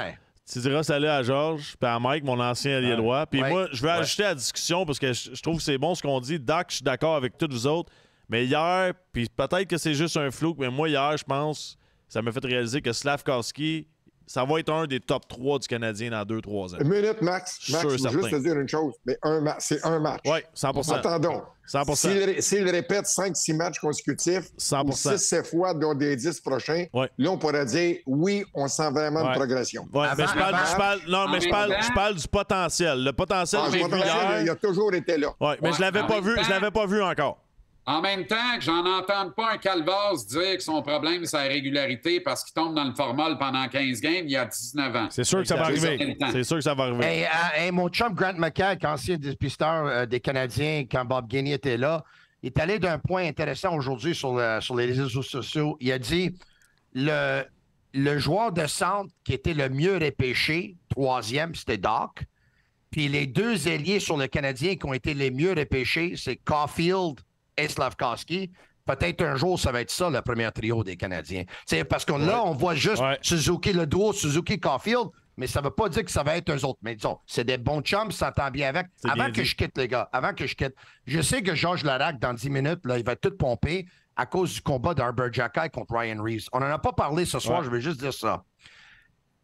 Tu diras salut à Georges, puis à Mike, mon ancien allié droit. Puis moi, je vais ajouter à la discussion parce que je trouve que c'est bon ce qu'on dit. Dach, je suis d'accord avec tous vous autres. Mais hier, puis peut-être que c'est juste un flou, mais moi, hier, je pense, ça m'a fait réaliser que Slafkovský, ça va être un des top 3 du Canadien dans 2-3 ans. Une minute, Max. Je veux juste te dire une chose. Mais c'est un match. Oui, 100%. Attendons. 100%. S'il répète 5-6 matchs consécutifs, 100%. ou 6-7 fois dans des 10 prochains, là, on pourrait dire, oui, on sent vraiment une progression. Oui, mais je parle du potentiel. Le potentiel, il a toujours été là. Oui, mais je l'avais pas vu encore. En même temps que j'en entende pas un Calvas dire que son problème, c'est la régularité parce qu'il tombe dans le formol pendant 15 games il y a 19 ans. C'est sûr que ça va arriver. C'est sûr que ça va arriver. Mon chum Grant McCack, ancien dépisteur des Canadiens, quand Bob Gainey était là, il est allé d'un point intéressant aujourd'hui sur les réseaux sociaux. Il a dit le joueur de centre qui était le mieux repêché, 3e, c'était Dach. Puis les 2 ailiers sur le Canadien qui ont été les mieux repêchés, c'est Caulfield et Slafkovský. Peut-être un jour, ça va être ça, le premier trio des Canadiens. T'sais, parce que là, on voit juste Suzuki, le duo Suzuki-Caulfield, mais ça ne veut pas dire que ça va être eux autres. Mais disons, c'est des bons chums, ça s'entend bien avec. Avant que je quitte, les gars, je sais que Georges Larac, dans 10 minutes, là, il va tout pomper à cause du combat d'Arbor Xhekaj contre Ryan Reeves. On n'en a pas parlé ce soir, je vais juste dire ça.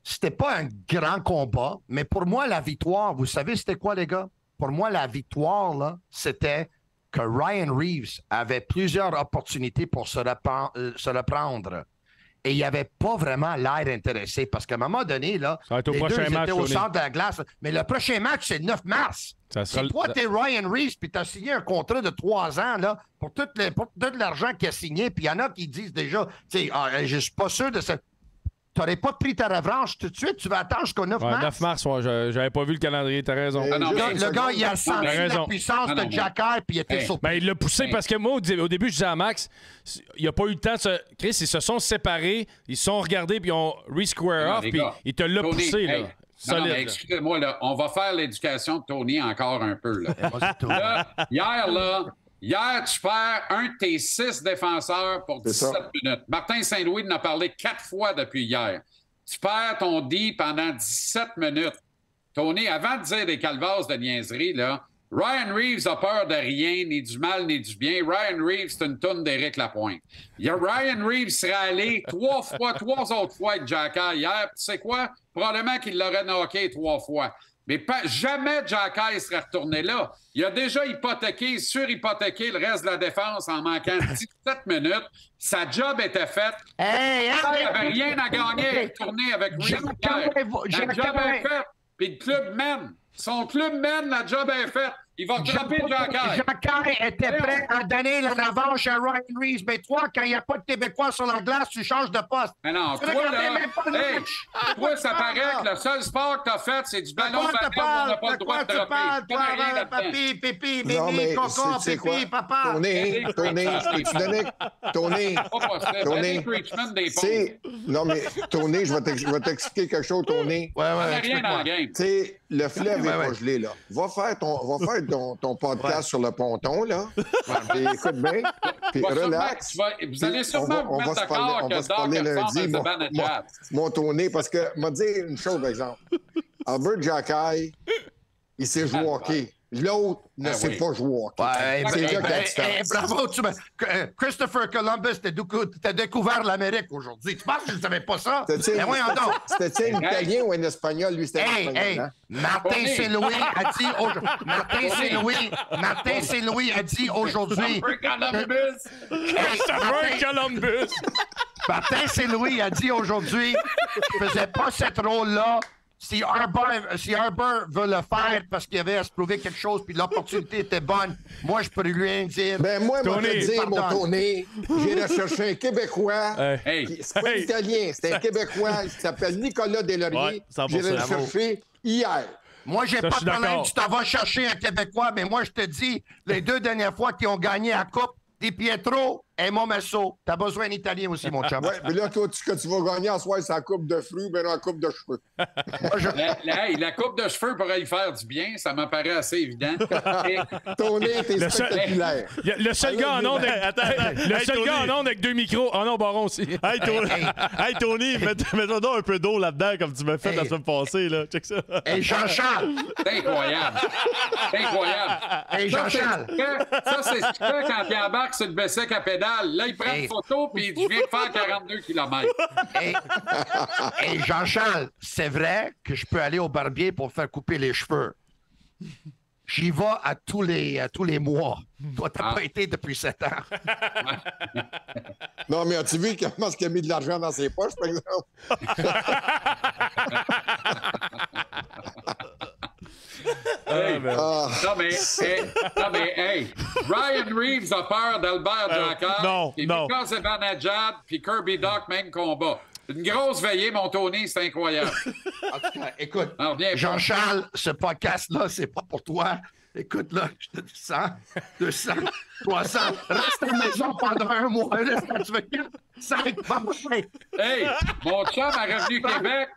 C'était pas un grand combat, mais pour moi, la victoire, vous savez, c'était quoi, les gars? Pour moi, la victoire, là, c'était que Ryan Reeves avait plusieurs opportunités pour se reprendre. Et il n'avait pas vraiment l'air intéressé. Parce qu'à un moment donné, là, les deux étaient au centre de la glace. Mais le prochain match, c'est le 9 mars. Et toi, tu es Ryan Reeves, puis tu as signé un contrat de 3 ans là, pour tout l'argent qu'il a signé. Puis il y en a qui disent déjà, je ne suis pas sûr de cette... Tu n'aurais pas pris ta revanche tout de suite, tu vas attendre jusqu'au 9 mars. 9 mars, j'avais pas vu le calendrier, t'as raison. Le gars, il a senti la puissance de Xhekaj, puis il était surpris. Ben, il l'a poussé parce que moi, au début, je disais à Max, il n'a pas eu le temps de se... Chris, ils se sont séparés, ils se sont regardés, puis ils ont re-square off, puis il te l'a poussé, là. Solide, excusez-moi, là, on va faire l'éducation de Tony encore un peu. Là. Hier, tu perds un de tes 6 défenseurs pour 17 minutes. Martin Saint-Louis en a parlé 4 fois depuis hier. Tu perds ton D pendant 17 minutes. Tony, avant de dire des calvasses de niaiserie, là, Ryan Reeves a peur de rien, ni du mal, ni du bien. Ryan Reeves, c'est une toune d'Éric Lapointe. Ryan Reeves serait allé 3 autres fois avec Xhekaj hier. Tu sais quoi? Probablement qu'il l'aurait knocké 3 fois. Mais jamais Xhekaj serait retourné là. Il a déjà surhypothéqué le reste de la défense en manquant 17 minutes. Sa job était faite. Il n'avait rien à gagner à tourner avec Reeves. La job est faite. Puis le club mène. Son club mène, la job est faite. Il va dropper Xhekaj. Xhekaj était prêt à donner la revanche à Ryan Reeves. Mais toi, quand il n'y a pas de Québécois sur la glace, tu changes de poste. Mais non, toi, ça paraît que le seul sport que tu as fait, c'est du ballon patin où on n'a pas le droit de dropper. Papi, pipi, mémi, coco, pipi, papa. Tony, non, mais Tony, je vais t'expliquer quelque chose, Tony. Rien dans la game. Tu sais, le fleuve n'est pas gelé, là. Va faire ton podcast sur le ponton, là. Puis écoute bien. Puis relax. Vous allez sûrement vous mettre d'accord que Doc est lundi, mon Tony, parce que, m'a dit une chose, par exemple. Albert Xhekaj, il s'est joué au hockey. L'autre ne sait pas jouer au hockey. Bravo, Christopher Columbus, t'as découvert l'Amérique aujourd'hui. Tu penses que je ne savais pas ça? C'était un Italien ou un Espagnol? Lui, c'était un Espagnol. Martin Saint-Louis a dit aujourd'hui... Martin Saint-Louis a dit aujourd'hui, je ne faisais pas cette rôle-là Si Harbour veut le faire parce qu'il avait à se prouver quelque chose puis l'opportunité était bonne, moi, je peux lui rien dire. Ben moi, je vais te dire, mon Tony, j'ai recherché un Québécois. C'est pas italien, c'est un Québécois. Il s'appelle Nicolas Deslauriers. J'ai recherché hier. Moi, j'ai pas de problème. Tu t'en vas chercher un Québécois, mais moi, je te dis, les 2 dernières fois qu'ils ont gagné la Coupe, Di Pietro et Momesso, t'as besoin d'Italien aussi, mon chum. Ouais, mais là, toi, ce que tu vas gagner en soir, c'est la coupe de fruits, mais non, la coupe de cheveux. La coupe de cheveux pourrait y faire du bien, ça m'apparaît assez évident. Ton nez, t'es spectaculaire. Le seul gars en onde avec 2 micros. Oh non, Baron aussi. Hey, Tony, mets-toi donc un peu d'eau là-dedans, comme tu m'as fait la semaine passée. Là. Check ça. Hey, Jean-Charles! C'est incroyable. C'est incroyable. Hey, Jean-Charles! Ça, c'est ce qu'il fait quand il embarque sur le Bessic à pédale. Là, il prend une photo, puis il vient de faire 42 km. Hey, Jean-Charles, c'est vrai que je peux aller au barbier pour faire couper les cheveux. J'y vais à tous les mois. Toi, t'as pas été depuis 7 ans. Non, mais as-tu vu comment il a mis de l'argent dans ses poches, par exemple? Non, mais, hey, Ryan Reeves a peur d'Albert Jacquard. Non. Mika Zibanejad, puis Kirby Dach, même combat. Une grosse veillée, mon Tony, c'est incroyable. En tout cas, écoute, Jean-Charles, ce podcast-là, c'est pas pour toi. Écoute, là, je te dis 100, 200, 300. Reste à la maison pendant 1 mois. Reste quand tu veux 4, 5, Hey, mon chum à Revenu Québec,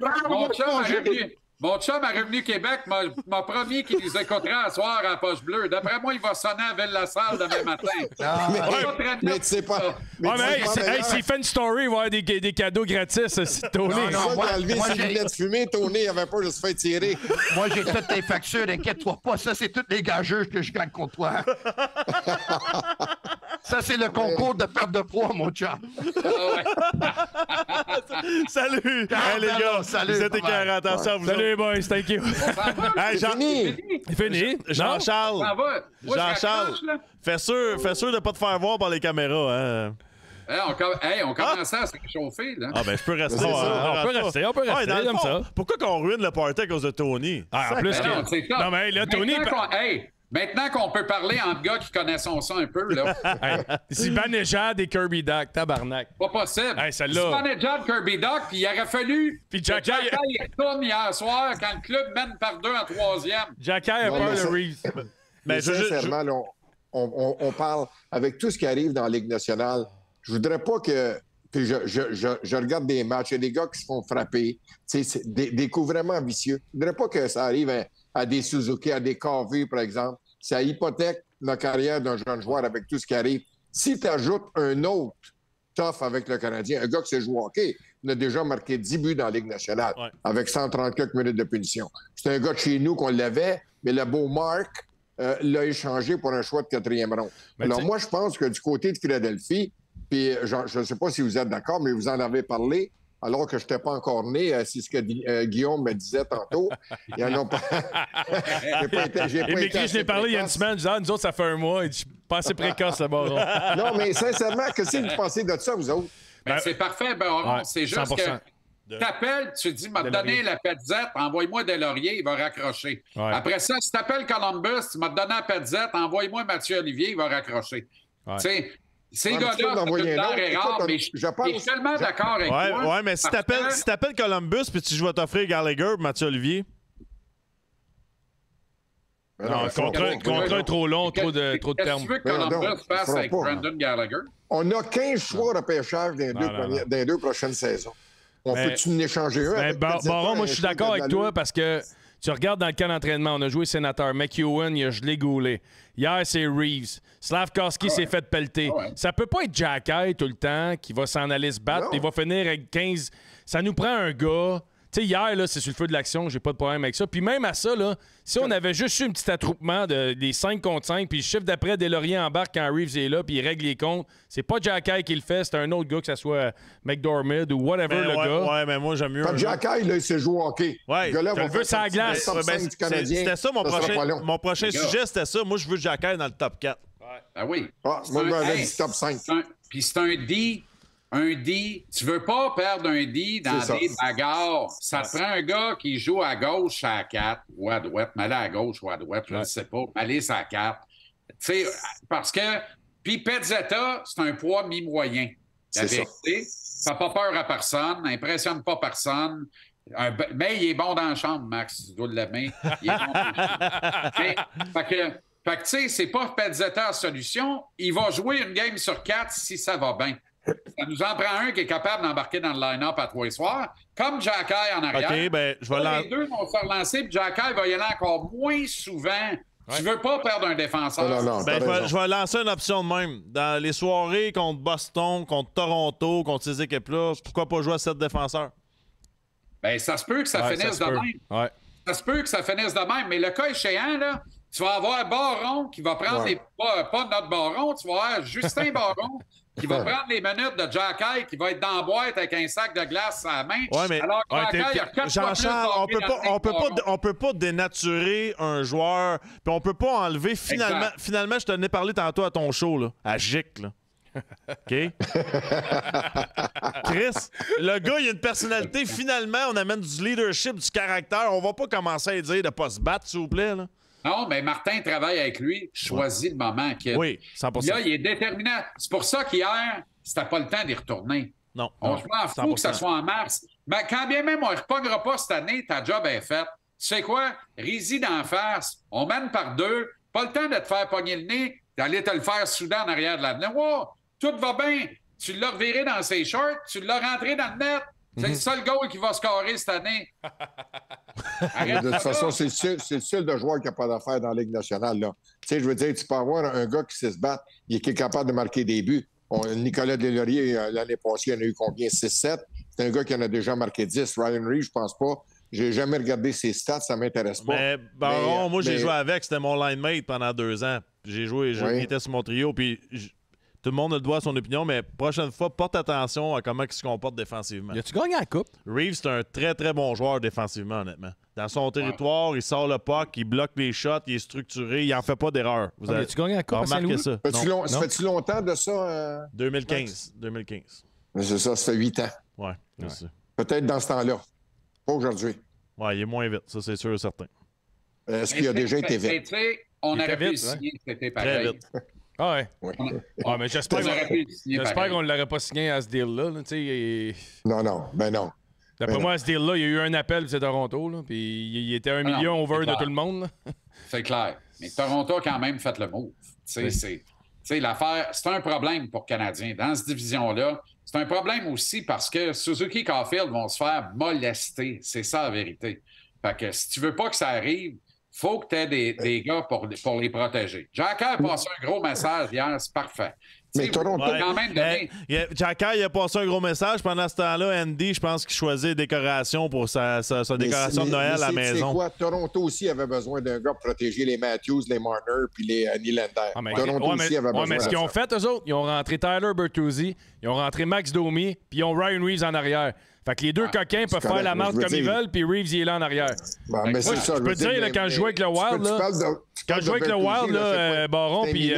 mon chum à Revenu Québec m'a promis qu'il nous écouterait à soir à la Poche Bleue. D'après moi, il va sonner à Ville-la-Salle demain matin. Mais tu sais pas. S'il fait une story, il va y avoir des cadeaux gratis, c'est Tony. Non, moi, enlever ses lunettes fumées, Tony avait peur de se faire tirer. Moi, j'ai toutes tes factures, inquiète-toi pas. Ça, c'est toutes les gageuses que je gagne contre toi. Ça, c'est le concours de perte de poids, mon chum. Salut! Hey, les gars, salut! Vous êtes écœurants. Attention, vous salut, boys, thank you. Hey, C'est fini. Jean-Charles, fais sûr de ne pas te faire voir par les caméras. Hein. On commençait à se réchauffer, là. Ah, ben, je peux rester. On peut rester comme ça. Pourquoi qu'on ruine le party à cause de Tony? En plus, non, mais là, Tony... Maintenant qu'on peut parler entre gars qui connaissent son sang un peu, là. Zibanejad et Kirby Dach, tabarnak. Pas possible. Celle-là. Zibanejad, Kirby Dach, puis il aurait fallu puis Jacquard, il retourne hier soir quand le club mène par 2 en 3e. Jacquard a peur de Reeves. Mais sincèrement, là, on parle avec tout ce qui arrive dans la Ligue nationale. Je voudrais pas que... Puis je regarde des matchs, il y a des gars qui se font frapper. C'est des coups vraiment vicieux. Je voudrais pas que ça arrive à des Suzuki, à des KV, par exemple. Ça hypothèque la carrière d'un jeune joueur avec tout ce qui arrive. Si tu ajoutes un autre tough avec le Canadien, un gars qui s'est joué au hockey, il a déjà marqué 10 buts dans la Ligue nationale avec 130 quelques minutes de punition. C'est un gars de chez nous qu'on l'avait, mais le beau Marc l'a échangé pour un choix de 4e ronde. Alors moi, je pense que du côté de Philadelphie, puis je ne sais pas si vous êtes d'accord, mais vous en avez parlé, alors que je n'étais pas encore né, c'est ce que Guillaume me disait tantôt. Il en a pas... je l'ai parlé il y a une semaine, je disais, nous autres, ça fait 1 mois, je suis pas assez précoce, ce Baron. Non, mais sincèrement, qu'est-ce que vous pensez de ça, vous autres? C'est parfait, Baron. C'est juste 100%. Que t'appelles, tu dis, m'a donné la petzette, envoie-moi Deslauriers, il va raccrocher. Ouais. Après ça, si t'appelles Columbus, tu m'as donné la petzette, envoie-moi Mathieu Olivier, il va raccrocher. Tu sais, ces gars-là, c'est rare, mais je suis tellement d'accord avec toi. Ouais, mais si t'appelles Columbus puis tu vas t'offrir Gallagher Mathieu Olivier. Non, contrat trop long, trop de termes. Qu'est-ce que tu veux que Columbus fasse avec Brendan Gallagher? On a 15 choix de pêchage dans les 2 prochaines saisons. On peut-tu en échanger un? Baron, moi, je suis d'accord avec toi parce que tu regardes dans le camp d'entraînement, on a joué Sénateur. McEwen, il a gelé Goulet. Hier, c'est Reeves. Slavkovski s'est fait pelleter. Ça peut pas être Jacquard tout le temps qui va s'en aller se battre. Il va finir avec 15. Ça nous prend un gars. Tu sais, hier, là, c'est sur le feu de l'action. J'ai pas de problème avec ça. Puis même à ça, là, si on avait juste eu un petit attroupement des 5 contre 5, puis le chiffre d'après, Deslauriers embarque quand Reeves est là, puis il règle les comptes. C'est pas Jacquard qui le fait, c'est un autre gars, que ce soit McDormand ou whatever, le gars. Ouais, mais moi, j'aime mieux. Pas Jacquard, il s'est joué au hockey. Ouais, je le veux sur la glace. C'était ça, mon prochain sujet, c'était ça. Moi, je veux Jacquard dans le top 4. Ah oui. Moi, j'avais dit top 5. Puis c'est un D un D, tu veux pas perdre un D dans des bagarres. Ça te prend un gars qui joue à gauche à 4 ou à droite, mais aller à gauche ou à droite, je ne sais pas, aller à 4. Tu sais, parce que... Puis Pezzetta, c'est un poids mi-moyen. La vérité, ça fait pas peur à personne, impressionne pas personne. Mais il est bon dans la chambre, Max, tu dois l'aimer. Il est bon dans la chambre. Fait que tu sais, c'est pas Pezzetta la solution. Il va jouer une game sur 4 si ça va bien. Ça nous en prend un qui est capable d'embarquer dans le line-up à 3 soirs, comme Jacky en arrière. OK, ben, je vais les deux vont faire lancer, puis Jacky va y aller encore moins souvent. Tu veux pas perdre un défenseur. Non, je vais lancer une option de même. Dans les soirées contre Boston, contre Toronto, contre ces équipes-là, pourquoi pas jouer à 7 défenseurs? Ben, ça se peut que ça finisse de même. Ouais. Ça se peut que ça finisse de même. Mais le cas échéant, là, tu vas avoir Baron qui va prendre pas notre Baron, tu vas avoir Justin Baron qui va prendre les minutes de Jacky, qui va être dans la boîte avec un sac de glace à la main. Ouais, mais alors que Jacky, il y a 4 fois plus on peut pas dénaturer un joueur, puis on peut pas enlever finalement, je t'en ai parlé tantôt à ton show, là, à Gic, là. OK? Chris, le gars, il a une personnalité. Finalement, on amène du leadership, du caractère. On va pas commencer à dire de pas se battre, s'il vous plaît, là. Non, mais Martin travaille avec lui, choisit le moment. Oui, 100%. Là, il est déterminant. C'est pour ça qu'hier, c'était pas le temps d'y retourner. Non. On se m'en fout que ça soit en mars. Mais quand bien même on ne repognera pas cette année, ta job est faite. Tu sais quoi? Réside en face. On mène par 2. Pas le temps de te faire pogner le nez, d'aller te le faire soudain en arrière de l'avenir. Wow, tout va bien. Tu l'as reviré dans ses shorts, tu l'as rentré dans le net. C'est le seul goal qui va scorer cette année. De toute façon, c'est le seul de joueur qui n'a pas d'affaires dans la Ligue nationale. Là. Tu sais, je veux dire, tu peux avoir un gars qui sait se battre, qui est capable de marquer des buts. Nicolas Deslauriers, l'année passée, il en a eu combien? 6-7. C'est un gars qui en a déjà marqué 10. Ryan Reeves, je pense pas. J'ai jamais regardé ses stats, ça m'intéresse pas. Mais Baron, moi, j'ai joué avec. C'était mon line mate pendant 2 ans. J'ai joué, il était sur mon trio, puis... Tout le monde a le droit à son opinion, mais prochaine fois, porte attention à comment il se comporte défensivement. As-tu gagné la coupe? Reeves, c'est un très, très bon joueur défensivement, honnêtement. Dans son territoire, il sort le puck, il bloque les shots, il est structuré, il n'en fait pas d'erreur. As-tu gagné la coupe à Saint-Louis? Ça. Ça fait-tu longtemps de ça? 2015. C'est ça, ça fait 8 ans. Ouais, c'est ça. Peut-être dans ce temps-là. Pas aujourd'hui. Ouais, il est moins vite, ça c'est sûr et certain. Est-ce qu'il a déjà été vite? On aurait pu signer, c'était pareil. Très vite. Ah ouais. Oui. Ah, mais j'espère qu'on ne l'aurait pas signé à ce deal-là. Non. D'après moi, à ce deal-là, il y a eu un appel, c'est Toronto. Là, puis il était 1 million over de tout le monde. C'est clair. Mais Toronto a quand même fait le move. L'affaire, c'est un problème pour les Canadiens. Dans cette division-là, c'est un problème aussi parce que Suzuki et Caulfield vont se faire molester. C'est ça la vérité. Fait que si tu veux pas que ça arrive, faut que tu aies des gars pour les protéger. Jacky a passé un gros message hier, c'est parfait. Mais Toronto, quand même donné... Jacky a passé un gros message. Pendant ce temps-là, Andy, je pense qu'il choisit des décorations pour sa décoration de Noël à la maison. C'est quoi? Toronto aussi avait besoin d'un gars pour protéger les Matthews, les Marner puis les Nylander. Toronto aussi avait besoin mais ce qu'ils ont fait, eux autres, ils ont rentré Tyler Bertuzzi, ils ont rentré Max Domi, puis ils ont Ryan Reeves en arrière. Fait que les deux coquins peuvent faire la marque comme ils veulent, puis Reeves, il est là en arrière. Mais c'est ça, je peux te dire, quand je jouais avec le Wild, quand je jouais avec le Wild, Baron, puis...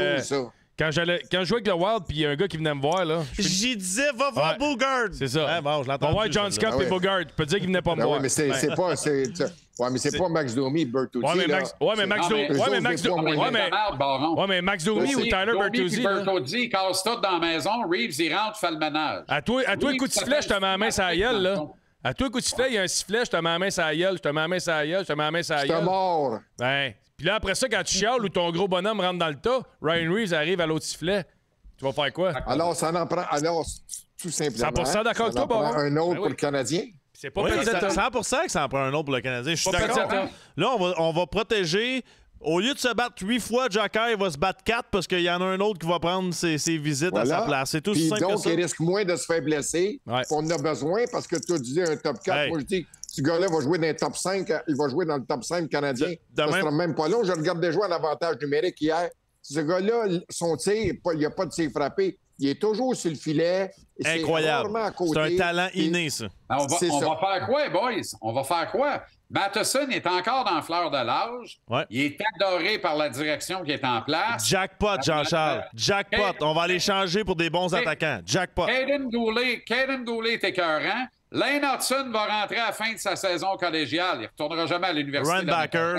Quand je jouais avec le Wild, puis il y a un gars qui venait me voir, là. J'y disais, va voir Bogart! C'est ça. Ah, bon, je l'entends. On va voir John Scott et Bogart. Je peux te dire qu'il venait pas me voir. Ouais, mais c'est pas Max Domi, Bertuzzi. Ouais, mais Max Domi ou Tyler Bertuzzi. Bertuzzi, il casse tout dans la maison. Reeves, il rentre, fait le ménage. À toi, coup de sifflet, je te mets la main sur la gueule, là. À toi, coup de sifflet, il y a un sifflet, je te mets la main sur la gueule, je te mets la main sur la gueule, je te mets la main sur la gueule. Je mort. Ben. Puis là, après ça, quand tu chiales ou ton gros bonhomme rentre dans le tas, Ryan Reeves arrive à l'autre sifflet. Tu vas faire quoi? Alors, ça en prend. Alors, tout simplement. 100% d'accord avec toi, Baron. Un autre pour le Canadien. C'est pas 100% que ça en prend un autre pour le Canadien. Je suis d'accord. Là, on va protéger. Au lieu de se battre 8 fois, Jacky va se battre 4 parce qu'il y en a un autre qui va prendre ses visites à sa place. C'est tout simple que ça. Donc, il risque moins de se faire blesser. On en a besoin parce que tu disais un top 4. Moi, je dis, ce gars-là va jouer dans le top 5. Il va jouer dans le top 5 canadien. Ça sera même pas long. Je regarde déjà un avantage numérique hier. Ce gars-là, son tir, il n'y a pas de tir frappé. Il est toujours sur le filet. Incroyable. C'est un talent inné, ça. On va faire quoi, boys? On va faire quoi? Matheson est encore dans la fleur de l'âge. Ouais. Il est adoré par la direction qui est en place. Jackpot, Jean-Charles. Jackpot. On va aller changer pour des bons attaquants. Jackpot. Caden Goulet est écœurant. Lane Hudson va rentrer à la fin de sa saison collégiale. Il ne retournera jamais à l'université. Linebacker.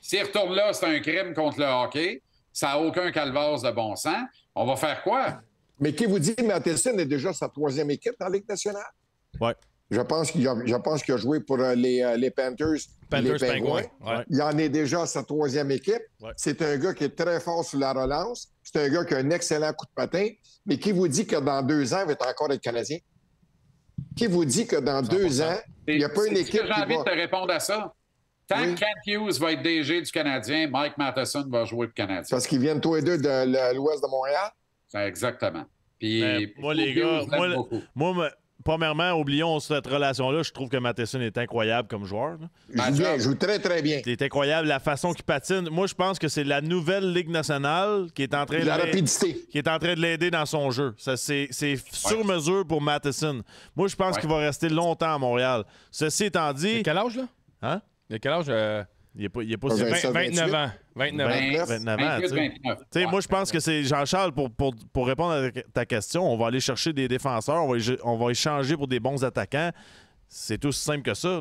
S'il retourne là, c'est un crime contre le hockey. Ça n'a aucun calvaire de bon sens. On va faire quoi? Mais qui vous dit que Matheson est déjà sa 3e équipe dans la Ligue nationale? Oui. Je pense qu'il a joué pour les Panthers, les Pingouins. Ouais. Il en est déjà à sa 3e équipe. Ouais. C'est un gars qui est très fort sur la relance. C'est un gars qui a un excellent coup de patin. Mais qui vous dit que dans 2 ans, il va encore être Canadien? Qui vous dit que dans 2 ans, il n'y a pas une équipe J'ai envie de te répondre à ça. Tant que Kent Hughes va être DG du Canadien, Mike Matheson va jouer pour le Canadien. Parce qu'ils viennent tous les deux de l'ouest de Montréal? Exactement. Puis, moi, les gars, moi, premièrement, oublions cette relation-là. Je trouve que Matheson est incroyable comme joueur. Il joue très, très bien. Il est incroyable. La façon qu'il patine. Moi, je pense que c'est la nouvelle Ligue nationale qui est en train de l'aider dans son jeu. C'est sur mesure pour Matheson. Moi, je pense qu'il va rester longtemps à Montréal. Ceci étant dit... Il a quel âge, là? Hein? Il a quel âge? Il est pas 29 ans. 29 ans. Moi, je pense que c'est Jean-Charles, pour répondre à ta question, on va aller chercher des défenseurs, on va échanger pour des bons attaquants. C'est aussi simple que ça.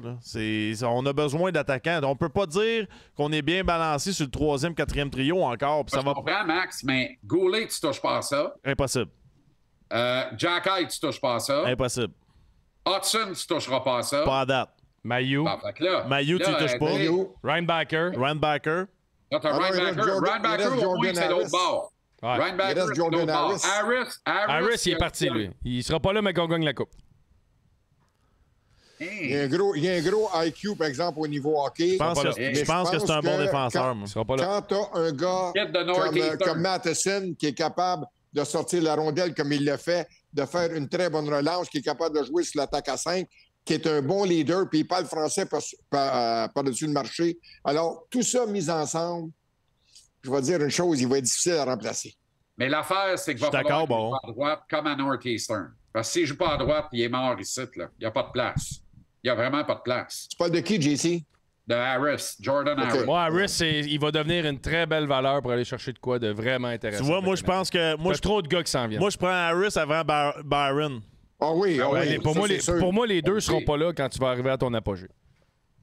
On a besoin d'attaquants. On peut pas dire qu'on est bien balancé sur le 3e, 4e trio encore. Je comprends, Max, mais Goulet, tu touches pas à ça. Impossible. Jack Hyde, tu touches pas à ça. Impossible. Hudson, tu toucheras pas à ça. Pas à date. Mailloux. Mailloux, tu touches pas. Reinbacker. Là, t'as Reinbacker, au moins, c'est l'autre bord. Reinbacker, c'est l'autre bord. Harris, il est parti, lui. Il sera pas là, mais qu'on gagne la coupe. Il y a un gros IQ, par exemple, au niveau hockey. Je pense que c'est un bon défenseur. Quand tu as un gars comme Matheson qui est capable de sortir la rondelle comme il l'a fait, de faire une très bonne relance, qui est capable de jouer sur l'attaque à 5, qui est un bon leader, puis il parle français par-dessus le marché. Alors, tout ça mis ensemble, je vais dire une chose, il va être difficile à remplacer. Mais l'affaire, c'est qu'il va falloir qu'il joue à droite comme à Northeastern. Parce que s'il ne joue pas à droite, il est mort ici. Là. Il n'y a pas de place. Il n'y a vraiment pas de place. Tu parles de qui, JC? De Harris, Jordan Harris. Moi, Harris, il va devenir une très belle valeur pour aller chercher de quoi de vraiment intéressant. Tu vois, moi, je pense que... Il y a trop de gars qui s'en viennent. Moi, je prends Harris avant Byron. Ah oui, oui. Pour moi, les deux ne seront pas là quand tu vas arriver à ton apogée.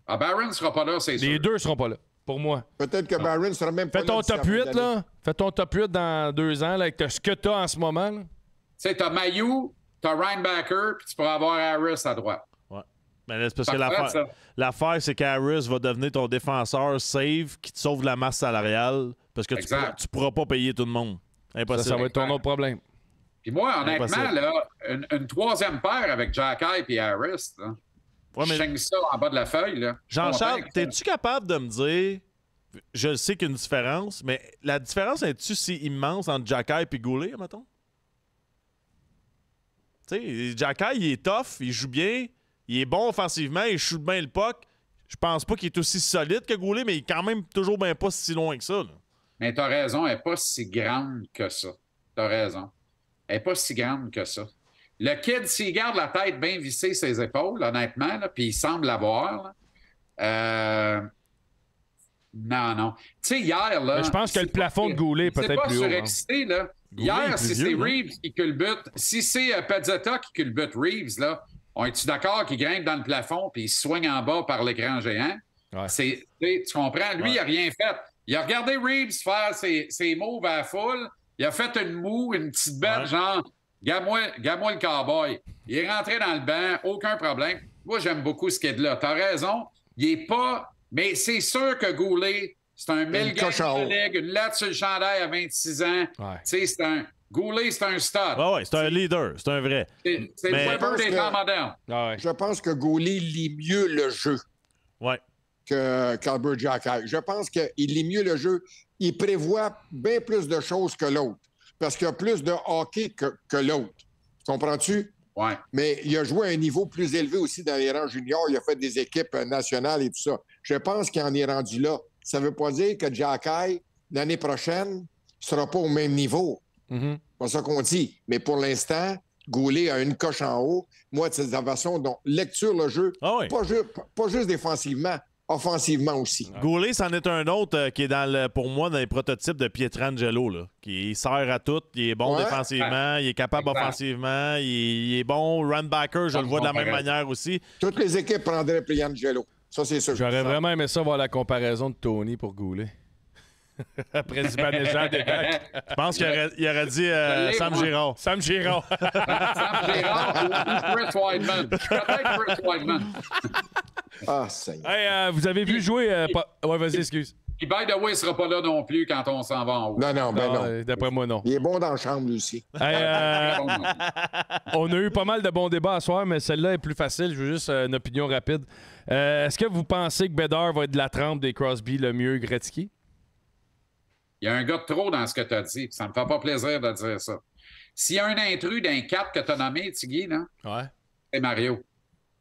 Ah, Byron ne sera pas là, c'est sûr. Les deux ne seront pas là, pour moi. Peut-être que Byron sera même pas là. Fais ton top 8, là. Fais ton top 8 dans 2 ans, là, avec ce que tu as en ce moment. Tu sais, tu as Mailloux, tu as Reinbacker, puis tu pourras avoir Harris à droite. Ouais. Mais là, c'est parce que l'affaire, c'est qu'Harris va devenir ton défenseur save qui te sauve de la masse salariale parce que tu pourras pas payer tout le monde. Impossible. Ça va être ton autre problème. Puis moi, honnêtement, là, une troisième paire avec Jack Hyde et Harris, là, je saigne ça en bas de la feuille. Là. Jean-Charles, es-tu capable de me dire, je sais qu'il y a une différence, mais la différence est-tu si immense entre Jack Hyde et Goulet, mettons? Tu sais, Jack Hyde, il est tough, il joue bien, il est bon offensivement, il shoot bien le puck. Je pense pas qu'il est aussi solide que Goulet, mais il est quand même toujours bien pas si loin que ça. Là. Mais t'as raison, elle n'est pas si grande que ça. T'as raison. Elle n'est pas si grande que ça. Le kid, s'il garde la tête bien vissée ses épaules, honnêtement, puis il semble l'avoir, non. Tu sais, hier, là... Mais je pense que le plafond de Goulet est peut-être plus haut. C'est pas surexcité, là. Hier, si c'est Reeves qui culbute, si c'est Pezzetta qui culbute Reeves, là, on est-tu d'accord qu'il grimpe dans le plafond puis il se soigne en bas par l'écran géant? Ouais. Tu comprends? Lui, il n'a rien fait. Il a regardé Reeves faire ses moves à la foule. Il a fait une moue, une petite bête, genre, gamme-moi le cowboy. Il est rentré dans le banc, aucun problème. Moi, j'aime beaucoup ce kid-là. T'as raison, il est pas... Mais c'est sûr que Goulet, c'est un 1000 gars de ligue, une latte sur le chandail à 26 ans. Ouais. Tu sais, Goulet, c'est un stud. Ouais, c'est un leader, c'est un vrai. C'est le Weber des temps modernes. Je pense que Goulet lit mieux le jeu qu'Albert Jacquet. Je pense qu'il lit mieux le jeu. Il prévoit bien plus de choses que l'autre. Parce qu'il y a plus de hockey que l'autre. Comprends-tu? Oui. Mais il a joué à un niveau plus élevé aussi dans les rangs juniors. Il a fait des équipes nationales et tout ça. Je pense qu'il en est rendu là. Ça ne veut pas dire que Jacquet, l'année prochaine, ne sera pas au même niveau. C'est pas ça qu'on dit. Mais pour l'instant, Goulet a une coche en haut. Moi, c'est la façon dont lecture le jeu, pas juste défensivement, offensivement aussi. Goulet, c'en est un autre qui est pour moi dans les prototypes de Pietrangelo, là, qui sert à tout. Il est bon défensivement, il est capable offensivement, il est bon runbacker, je le vois de la même manière aussi. Toutes les équipes prendraient Pietrangelo. Ça, c'est sûr. J'aurais vraiment aimé ça voir la comparaison de Tony pour Goulet. Après Zibanejad des Ducks. Je pense qu'il aurait dit Sam Girard. Sam Girard. Sam Girard ou Chris Weidman. Peut-être Chris Weidman. Ah, Seigneur. Hey, vous avez vu jouer... Ouais, vas-y, excuse. Puis, by the way, il sera pas là non plus quand on s'en va en haut. Non. D'après moi, non. Il est bon dans la chambre, lui aussi. Hey, on a eu pas mal de bons débats à soir, mais celle-là est plus facile. Je veux juste une opinion rapide. Est-ce que vous pensez que Bédard va être de la trempe des Crosby, le mieux Gretzky? Il y a un gars de trop dans ce que tu as dit. Ça me fait pas plaisir de dire ça. S'il y a un intrus d'un 4 que tu as nommé, Tigui, c'est Mario.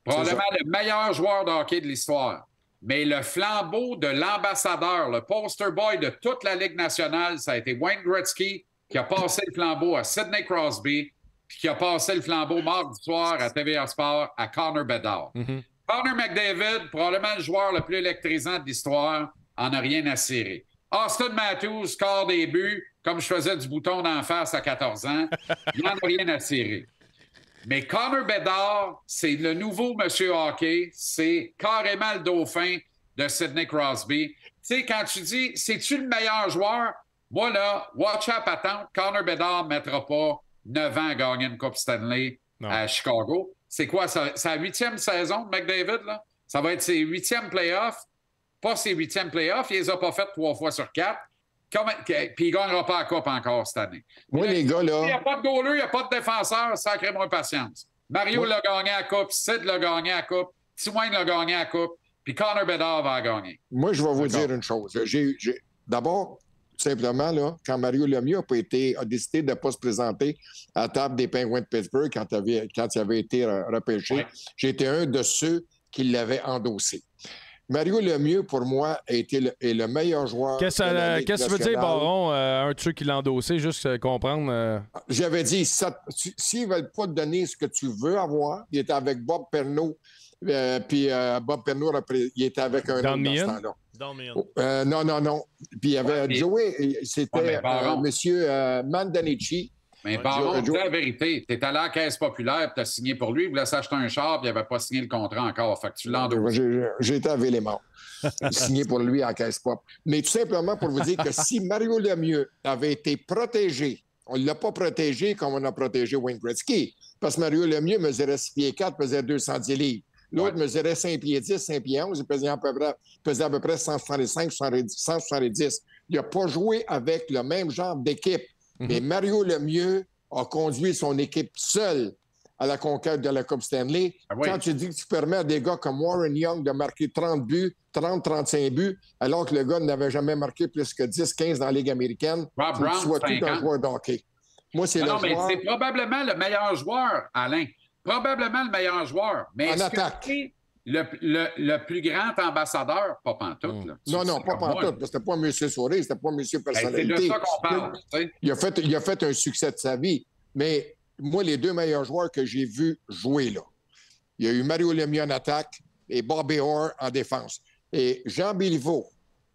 Probablement le meilleur joueur de hockey de l'histoire. Mais le flambeau de l'ambassadeur, le poster boy de toute la Ligue nationale, ça a été Wayne Gretzky qui a passé le flambeau à Sidney Crosby puis qui a passé le flambeau mardi soir à TVA Sport à Connor Bedard. Mm-hmm. Connor McDavid, probablement le joueur le plus électrisant de l'histoire, en a rien à cirer. Austin Matthews score des buts comme je faisais du bouton d'en face à 14 ans. Il n'en a rien à cirer. Mais Connor Bedard, c'est le nouveau monsieur hockey. C'est carrément le dauphin de Sidney Crosby. Tu sais, quand tu dis, c'est-tu le meilleur joueur? Moi, là, watch out, attente. Connor Bedard ne mettra pas 9 ans à gagner une Coupe Stanley à Chicago. C'est quoi? C'est sa 8e saison de McDavid, là? Ça va être ses 8e playoffs. Pas ses 8e playoffs. Il les a pas fait 3 fois sur 4. Puis il ne gagnera pas la Coupe encore cette année. Moi, les gars, là... Il n'y a pas de goaler, il n'y a pas de défenseur. Sacrez-moi patience. Mario l'a gagné à la Coupe. Sid l'a gagné à la Coupe. Tiwayne l'a gagné à la Coupe. Puis Connor Bedard va la gagner. Moi, je vais vous dire une chose. D'abord, simplement, là, quand Mario Lemieux a décidé de ne pas se présenter à la table des Penguins de Pittsburgh quand il avait été repêché, j'étais un de ceux qui l'avaient endossé. Mario Lemieux, pour moi, est le meilleur joueur. Qu'est-ce que tu veux dire, Baron, un de ceux qui l'a endossé, juste comprendre? J'avais dit, s'ils ne veulent pas te donner ce que tu veux avoir, il était avec Bob Perneau, puis Bob Perneau, il était avec un autre dans ce temps-là. Non. Puis il y avait Joey, c'était M. Mandanici. Mais Baron, dis la vérité. Tu es allé à la Caisse populaire et tu as signé pour lui. Il voulait s'acheter un char et il n'avait pas signé le contrat encore. Fait que tu l'as endossé. J'ai été à Vélémont. Signé pour lui à Caisse pop. Mais tout simplement pour vous dire que si Mario Lemieux avait été protégé, on ne l'a pas protégé comme on a protégé Wayne Gretzky. Parce que Mario Lemieux mesurait 6 pieds 4, pesait 210 livres. L'autre mesurait 5 pieds 10, 5 pieds 11, il pesait à peu près 165, 170. Il n'a pas joué avec le même genre d'équipe. Mais Mario Lemieux a conduit son équipe seul à la conquête de la Coupe Stanley. Quand tu dis que tu permets à des gars comme Warren Young de marquer 30 buts, 30-35 buts, alors que le gars n'avait jamais marqué plus que 10-15 dans la Ligue américaine, tu sois tout un joueur d'hockey. Moi, c'est mais c'est probablement le meilleur joueur, Alain. Probablement le meilleur joueur. Mais en attaque. Le plus grand ambassadeur, pas pantoute. Là. Non, pas pantoute. C'était pas M. Souré, c'était pas M. Personnalité. C'est de ça qu'on parle. Il a fait un succès de sa vie. Mais moi, les deux meilleurs joueurs que j'ai vus jouer, là, il y a eu Mario Lemieux en attaque et Bobby Orr en défense. Et Jean Béliveau,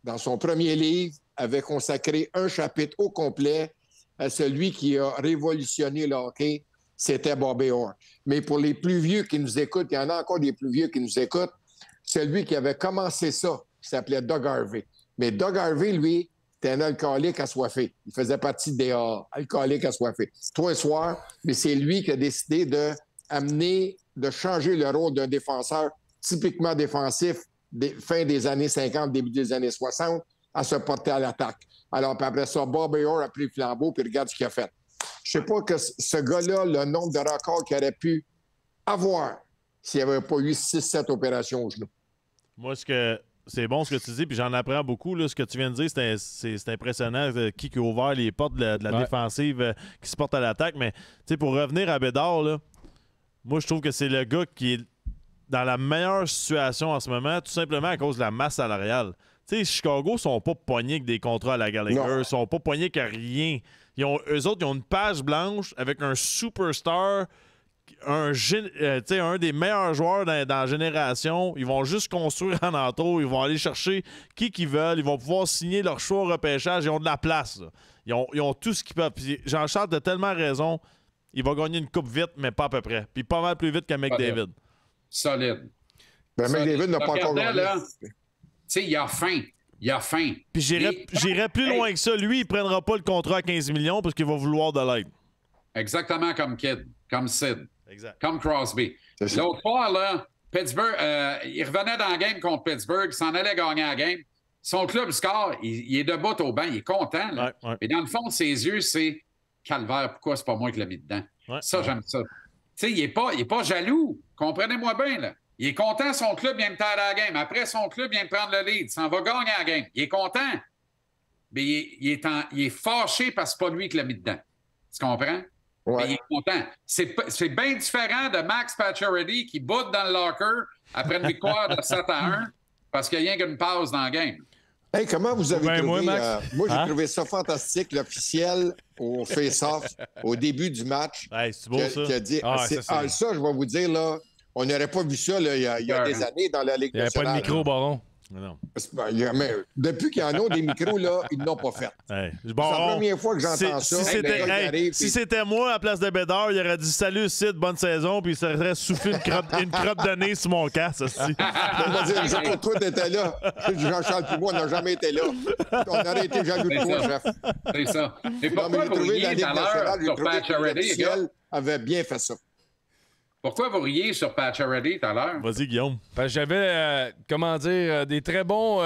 dans son premier livre, avait consacré un chapitre au complet à celui qui a révolutionné le hockey. C'était Bobby Orr. Mais pour les plus vieux qui nous écoutent, il y en a encore des plus vieux qui nous écoutent, celui qui avait commencé ça, qui s'appelait Doug Harvey. Mais Doug Harvey, lui, était un alcoolique assoiffé. Il faisait partie des alcooliques assoiffés. Toi, soir, mais c'est lui qui a décidé de changer le rôle d'un défenseur typiquement défensif fin des années 50, début des années 60, à se porter à l'attaque. Alors, puis après ça, Bobby Orr a pris le flambeau, puis regarde ce qu'il a fait. Je ne sais pas que ce gars-là, le nombre de records qu'il aurait pu avoir s'il n'y avait pas eu 6-7 opérations au genou. Moi, c'est bon ce que tu dis, puis j'en apprends beaucoup. Là, ce que tu viens de dire, c'est impressionnant. Qui a ouvert les portes de la défensive qui se porte à l'attaque. Mais pour revenir à Bédard, là, moi, je trouve que c'est le gars qui est dans la meilleure situation en ce moment, tout simplement à cause de la masse salariale. Chicago ne sont pas pognés avec des contrats à la Gallagher, ils ne sont pas pognés avec rien. Eux autres, ils ont une page blanche avec un superstar un des meilleurs joueurs dans la génération. Ils vont juste construire en entour. Ils vont aller chercher qui qu'ils veulent. Ils vont pouvoir signer leur choix au repêchage. Ils ont de la place. Ils ont tout ce qu'ils peuvent. Puis Jean-Charles a tellement raison. Il va gagner une coupe vite, mais pas à peu près. Puis pas mal plus vite qu'un McDavid. Solide. Ben, McDavid n'a pas encore gagné. Tu sais, il a faim. Il a faim. Puis j'irais plus loin que ça. Lui, il prendra pas le contrat à 15 millions parce qu'il va vouloir de l'aide. Exactement comme Kidd, comme Sid, exact. Comme Crosby. L'autre fois, là, Pittsburgh, il revenait dans la game contre Pittsburgh, il s'en allait gagner la game. Son club score, il est debout au banc, il est content. Là. Ouais. Et dans le fond de ses yeux, c'est calvaire, pourquoi c'est pas moi qui l'ai mis dedans? Ouais. Ça, j'aime ça. Tu sais, il est pas jaloux. Comprenez-moi bien, là. Il est content, son club vient me taire la game. Après, son club vient de prendre le lead. Il s'en va gagner la game. Il est content. Mais il est fâché parce que c'est pas lui qui l'a mis dedans. Tu comprends? Ouais. Mais il est content. C'est bien différent de Max Pacioretty qui boude dans le locker après une victoire de 7-1 parce qu'il y a rien qu'une passe dans le game. Hey, comment vous avez trouvé... moi, j'ai trouvé ça fantastique, l'officiel au face-off au début du match. Hey, c'est beau, ça. Qui a dit, ça, je vais vous dire, là, on n'aurait pas vu ça là, il y a des années dans la Ligue nationale. Il n'y avait pas de micro, Baron. Non. Mais depuis qu'il y en a des micros, là, ils ne l'ont pas fait. Hey. C'est la première fois que j'entends ça. Si c'était moi à la place de Bédard, il aurait dit « Salut, Sid, bonne saison », puis il serait soufflé une crotte de nez sur mon casque. Toi, t'étais là. Jean-Charles et moi, on n'a jamais été là. On aurait été jaloux de toi, chef. C'est ça. Et pourquoi vous riez riez tout à l'heure sur Pacioretty? Avait bien fait ça. Pourquoi vous riez sur Pacioretty tout à l'heure? Vas-y, Guillaume. Parce que j'avais, des très bons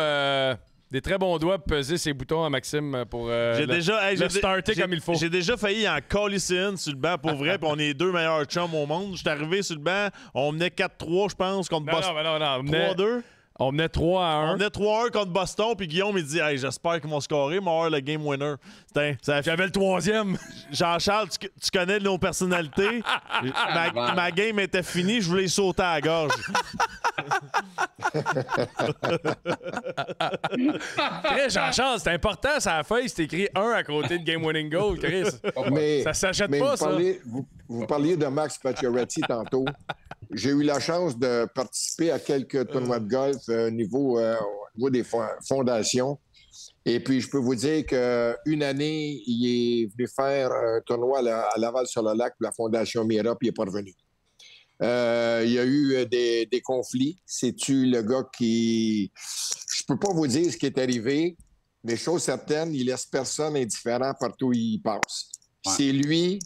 doigts pour peser ses boutons à Maxime pour le starter comme il faut. J'ai déjà failli en colisser une sur le banc pour vrai, puis on est les deux meilleurs chums au monde. J'étais arrivé sur le banc, on menait 4-3, je pense, contre Boston. Non. 3-2. On menait 3-1. On menait 3-1 contre Boston, puis Guillaume, il dit hey, j'espère qu'ils vont scorer, mais on va avoir le game winner. J'avais le troisième. Jean-Charles, tu connais nos personnalités. ma game était finie, je voulais sauter à la gorge. Jean-Charles, c'est important, ça la feuille, c'est écrit 1 à côté de Game Winning Goal, Chris. Ça s'achète pas, ça. Vous parliez de Max Pacioretty tantôt. J'ai eu la chance de participer à quelques tournois de golf au niveau des fondations. Et puis, je peux vous dire qu'une année, il est venu faire un tournoi à Laval-sur-le-Lac pour la Fondation Mira, puis il n'est pas revenu. Il y a eu des conflits. C'est-tu le gars qui... Je peux pas vous dire ce qui est arrivé, mais chose certaine, il laisse personne indifférent partout où il passe. Ouais. C'est lui,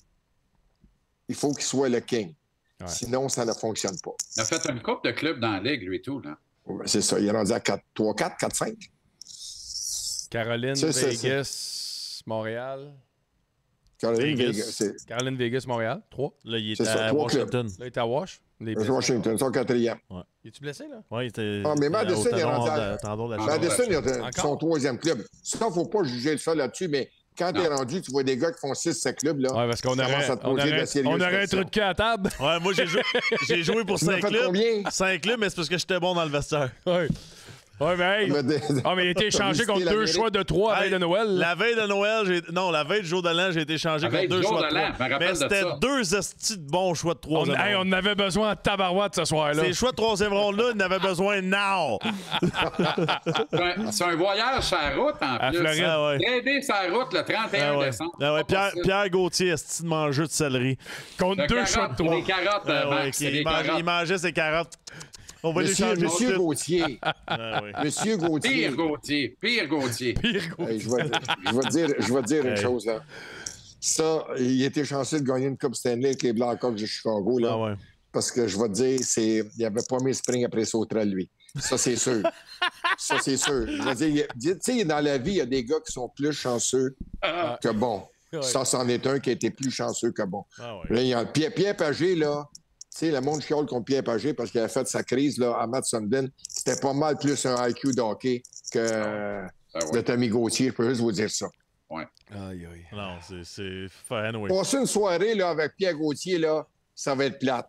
il faut qu'il soit le king. Ouais. Sinon, ça ne fonctionne pas. Il a fait une coupe de clubs dans la Ligue, lui et tout, là. Ouais, c'est ça. Il est rendu à 3-4, 4-5. Caroline, Vegas, Montréal. Caroline, Vegas. Caroline, Vegas, Montréal. 3. Là, il est à Washington. Là, il est à Washington, son quatrième. Ouais. Es-tu blessé, là? Oui, il était. Ah, mais Madison, il est rendu à... Madison, il est son troisième club. Ça, il ne faut pas juger ça là-dessus, mais quand tu es rendu, tu vois des gars qui font 6-7 clubs, là. Ouais, parce qu'on aurait un trou de cul à table. Ouais, moi, j'ai joué pour 5 clubs. 5 clubs, mais c'est parce que j'étais bon dans le vestiaire. Ouais. Ouais, mais hey. Mais il a été échangé contre 2 choix de 3 à la veille de Noël. La veille de Noël, la veille du jour de l'an, j'ai été échangé contre 2 choix de 3. Mais c'était 2 estis de bons choix de 3e ronde. On avait besoin de tabarouette ce soir-là. Ces choix de 3e ronde-là, ils en avaient besoin now. C'est un voyage sur la route, en plus. Floride. Ah, ouais. Aider sur la route le 31 décembre. Ah, ouais. Pierre Gauthier, esti de mangeur de céleri. Contre 2 choix de 3. Les carottes, Max. Il mangeait ses carottes. Monsieur Gauthier. Monsieur Gauthier. Pire Gauthier. Hey, je vais te dire une chose, là. Ça, il était chanceux de gagner une Coupe Stanley avec les Blackhawks de Chicago, là. Ah ouais. Parce que je vais te dire, il avait pas mis spring après Sauterelle, lui. Ça, c'est sûr. Ça, c'est sûr. Je veux dire, tu sais, dans la vie, il y a des gars qui sont plus chanceux que bons. Ça, c'en est un qui a été plus chanceux que bon. Ah ouais. Là, il y a Pierre Pagé, là. Tu sais, le monde chiale contre Pierre Pagé parce qu'il a fait sa crise là, à Matt Sundin. C'était pas mal plus un IQ de hockey que de Tommy Gauthier. Je peux juste vous dire ça. Ouais. Aïe. Non, c'est fun, oui. Passer une soirée là, avec Pierre Gauthier, là, ça va être plate.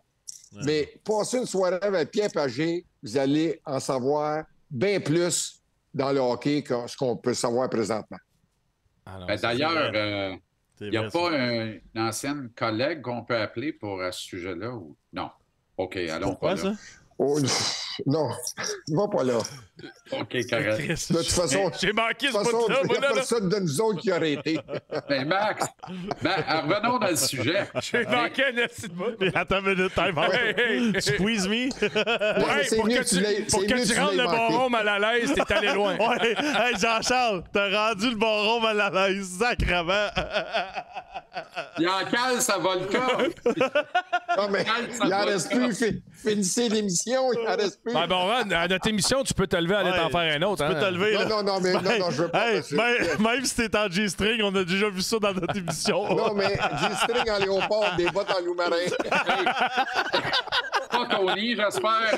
Ouais. Mais passer une soirée avec Pierre Pagé, vous allez en savoir bien plus dans le hockey que ce qu'on peut savoir présentement. D'ailleurs, Il n'y a pas une ancienne collègue qu'on peut appeler pour ce sujet-là? Ou... Non. OK, allons pas là. Ça? Oh, non, va pas là. OK, correct. De toute façon, j'ai manqué ce bout-là. Il n'y a personne de nous autres qui aurait été. Mais Max, revenons dans le sujet. J'ai manqué un petit bout. Attends une minute, time out. Squeeze me. Pour que tu rentres le bon rond mal à l'aise, t'es allé loin. Ouais. Hey, Jean-Charles, t'as rendu le bon rond mal à l'aise, sacrément. Il en cale, ça va le cas. Non, mais il en reste plus. Finissez l'émission, il en reste plus. Bon, à notre émission, tu peux te lever, aller t'en faire un autre. Tu peux te lever. Non, je veux pas. Même si t'es en G-string, on a déjà vu ça dans notre émission. Non, mais G-string en léopard, des bottes en loup-marin. Pas Tony, j'espère.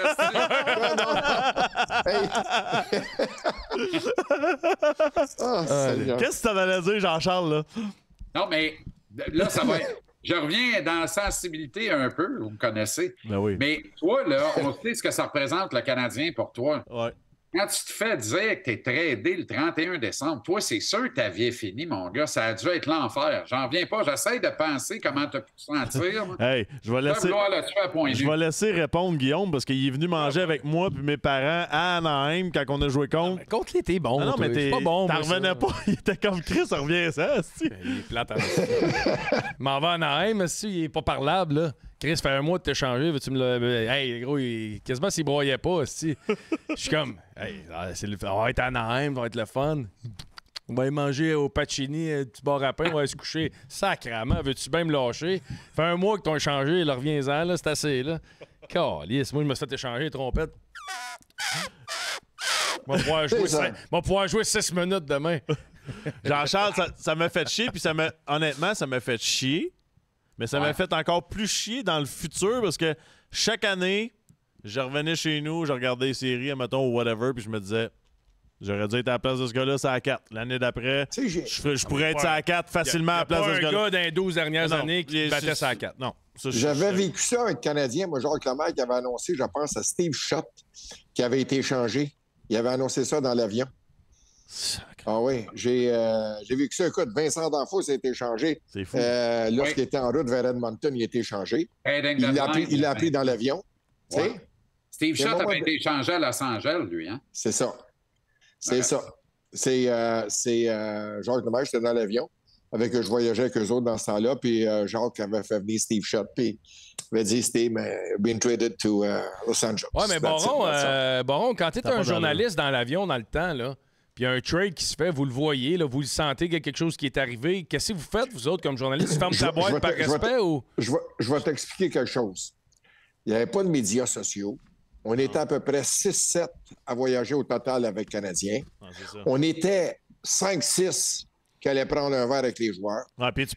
Qu'est-ce que tu t'en allais dire, Jean-Charles, là? Non, mais là, ça va être... Je reviens dans la sensibilité un peu, vous me connaissez. Ben oui. Mais toi, là, on sait ce que ça représente le Canadien pour toi. Ouais. Quand tu te fais dire que tu es tradé le 31 décembre, toi, c'est sûr que ta vie est finie, mon gars. Ça a dû être l'enfer. J'en viens pas. J'essaie de penser comment tu as pu te sentir. Hey, je vais laisser répondre Guillaume parce qu'il est venu manger avec moi et mes parents à Anaheim quand on a joué contre. Contre, il était bon. Non, mais t'es pas bon. T'en revenais pas. Il était comme Chris, ça revient ça. Il est plate. M'en va à Anaheim, il est pas parlable, là. Chris, fait un mois de t'échanger, veux-tu me le. Hey, gros, quasiment s'il broyait pas, je suis comme, hey, on va être à Anaheim, ça va être le fun. On va aller manger au Pacini, du bar à pain, on va aller se coucher. Sacrement, veux-tu bien me lâcher? Fait un mois que t'ont échangé, là, reviens-en, là, c'est assez, là. Calice, moi, je me suis fait échanger les trompettes. On va pouvoir jouer 6 minutes demain. Jean-Charles, ça m'a fait chier, puis honnêtement, ça m'a fait chier. Mais ça m'a fait encore plus chier dans le futur parce que chaque année, je revenais chez nous, je regardais les séries, admettons, ou whatever, puis je me disais, j'aurais dû être à la place de ce gars-là, c'est à 4. L'année d'après, je pourrais être à 4 facilement à la place de ce gars-là. Il y a pas un gars dans les 12 dernières années qui battait ça à 4. Non. J'avais vécu ça avec le Canadien. Moi, Jacques Lemaire qui avait annoncé, je pense, à Steve Schott, qui avait été échangé. Il avait annoncé ça dans l'avion. Ah oui, j'ai vécu ça. Écoute, Vincent D'Anfos a été échangé. C'est fou. Lorsqu'il était en route vers Edmonton, il a été échangé. Il l'a appris dans l'avion. Ouais. Steve Schott avait été échangé à Los Angeles, lui. Hein? C'est ça. C'est ça. C'est Jacques Lemaire, j'étais dans l'avion. Je voyageais avec eux autres dans ce temps-là. Puis Jacques avait fait venir Steve Schott. Puis il avait dit, Steve, been traded to Los Angeles. Oui, mais Baron, quand tu es un journaliste dans l'avion dans le temps, là, puis il y a un trade qui se fait, vous le voyez, là, vous le sentez qu'il y a quelque chose qui est arrivé. Qu'est-ce que vous faites, vous autres, comme journalistes? Tu fermes ta boîte par respect ou... Je vais t'expliquer quelque chose. Il n'y avait pas de médias sociaux. On était à peu près 6-7 à voyager au total avec les Canadiens. On était 5-6 qui allaient prendre un verre avec les joueurs.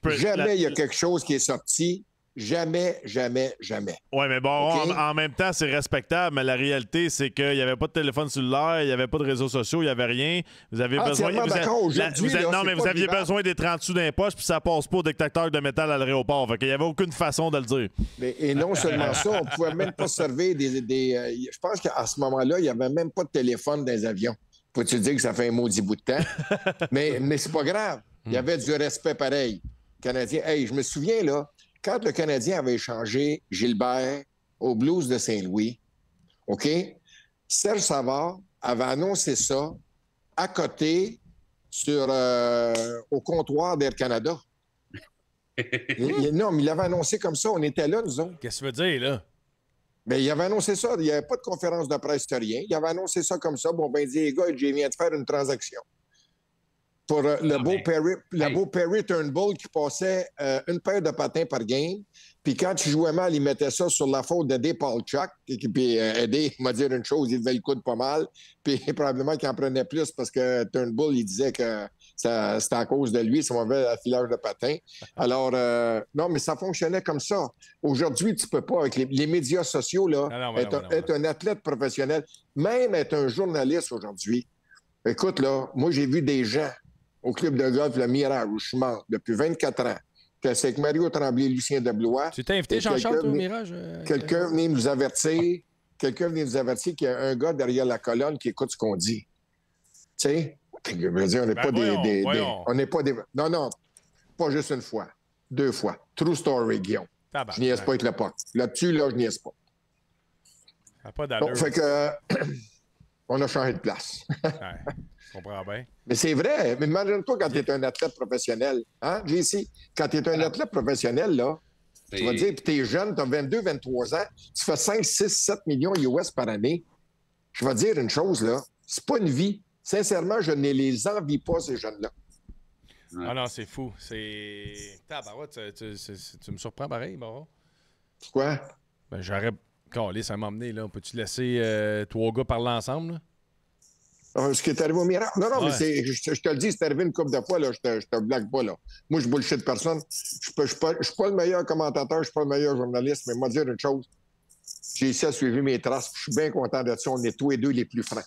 Jamais il y a quelque chose qui est sorti. Jamais, jamais, jamais. Oui, mais bon, en même temps, c'est respectable, mais la réalité, c'est qu'il n'y avait pas de téléphone cellulaire, il n'y avait pas de réseaux sociaux, il n'y avait rien. Vous avez besoin... Vous aviez besoin des 30 sous d'impoche, puis ça passe pas au détecteur de métal à l'aéroport. Fait qu'il n'y avait aucune façon de le dire. Et non seulement ça, on ne pouvait même pas servir je pense qu'à ce moment-là, il n'y avait même pas de téléphone dans les avions. Faut-tu dire que ça fait un maudit bout de temps? mais c'est pas grave. Il y avait du respect pareil. Canadien. Hey, je me souviens, là, quand le Canadien avait échangé Gilbert au Blues de Saint-Louis, OK? Serge Savard avait annoncé ça à côté au comptoir d'Air Canada. Non, mais il avait annoncé comme ça. On était là, nous autres. Qu'est-ce que tu veux dire, là? Mais il avait annoncé ça. Il n'y avait pas de conférence de presse, rien. Il avait annoncé ça comme ça. Bon, ben, il dit, les gars, j'ai viens de faire une transaction. Pour le beau Perry Turnbull qui passait une paire de patins par game. Puis quand il jouait mal, il mettait ça sur la faute d'Eddie Paulchuk. Puis Eddie m'a dit une chose, il levait le coude pas mal. Puis probablement qu'il en prenait plus parce que Turnbull, il disait que c'était à cause de lui, son mauvais affilage de patins. Alors, non, mais ça fonctionnait comme ça. Aujourd'hui, tu peux pas, avec les médias sociaux, là, être un athlète professionnel, même être un journaliste aujourd'hui. Écoute, là, moi, j'ai vu des gens au club de golf Le Mirage, où je suis mort depuis 24 ans. C'est avec Mario Tremblay et Lucien Deblois. Tu t'es invité, Jean-Charles, au Mirage? Quelqu'un venait nous avertir qu'il y a un gars derrière la colonne qui écoute ce qu'on dit. Tu sais? Je veux dire, on n'est pas des... On n'est pas des... Non, pas juste une fois, 2 fois. True story, Guillaume. Je niaise pas avec le POC. Là-dessus, là, je niaise pas. Ça n'a pas d'allure. Donc, fait que... on a changé de place. Ouais, je comprends bien. Mais c'est vrai. Mais imagine-toi quand tu es un athlète professionnel. Hein, JC? Quand tu es un athlète professionnel, là, tu vas dire, puis tu es jeune, tu as 22, 23 ans, tu fais 5, 6, 7 millions US par année. Je vais dire une chose, là. C'est pas une vie. Sincèrement, je ne les envie pas, ces jeunes-là. Ouais. Ah non, c'est fou. C'est... Tabarouette, tu me surprends pareil, Baron. Pourquoi? Ben, j'aurais... Calé, ça m'a emmené, là. Peux-tu laisser 3 gars parler ensemble, là? Ce qui est arrivé au miracle. Non, mais je te le dis, c'est arrivé une couple de fois, là. Je te blague pas, là. Moi, je bullshit personne. Je suis pas le meilleur commentateur, je suis pas le meilleur journaliste, mais moi, dire une chose. J'ai ici à suivre mes traces, je suis bien content de ça. On est tous les deux les plus francs.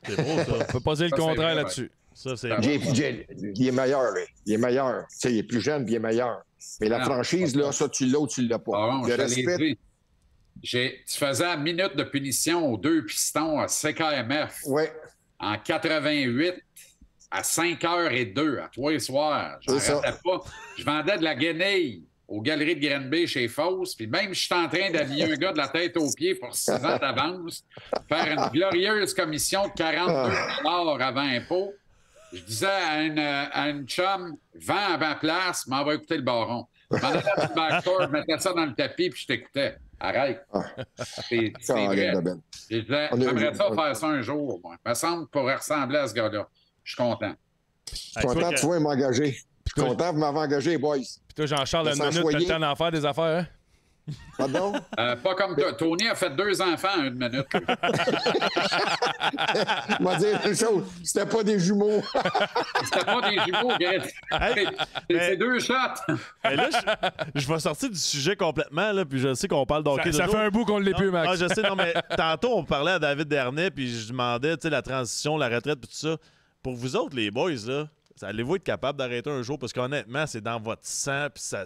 C'est beau, ça. On peut pas dire le contraire là-dessus. Ça, c'est il est meilleur, lui. Il est meilleur. Tu sais, il est plus jeune, puis il est meilleur. Mais la franchise, là, ça, tu l'as ou tu l'as pas. Le respect... Tu faisais la minute de punition aux 2 pistons à CKMF en 88 à 5h02 à 3 soirs. J'arrêtais pas. Je vendais de la guenille aux Galeries de Granby chez Foss. Puis même, je suis en train d'habiller un gars de la tête aux pieds pour 6 ans d'avance, faire une glorieuse commission de 42 $ avant impôt. Je disais à une chum, vends à ma place, m'en va écouter le baron. Je m'en allais à backdoor, je mettais ça dans le tapis, puis je t'écoutais. Arrête. C'est vrai. J'aimerais ça faire ça un jour, moi. Il me semble qu'on pourrait ressembler à ce gars-là. Je suis content. Je suis content de toi m'engager. Je suis content de vous m'avoir engagé, boys. Puis toi, Jean-Charles, une minute, t'as le temps d'en faire des affaires, hein? Pardon? Pas comme toi. Tony a fait 2 enfants en 1 minute. Je vais dire une chose. C'était pas des jumeaux. C'était pas des jumeaux, c'est 2 shots. Mais là, je vais sortir du sujet complètement, là, puis je sais qu'on parle d'hockey. Ça fait un bout qu'on ne l'est plus, Max. Ah, je sais, non, mais tantôt, on parlait à David Dernay, puis je demandais, tu sais, la transition, la retraite, puis tout ça. Pour vous autres, les boys, là, allez-vous être capable d'arrêter un jour? Parce qu'honnêtement, c'est dans votre sang, puis ça...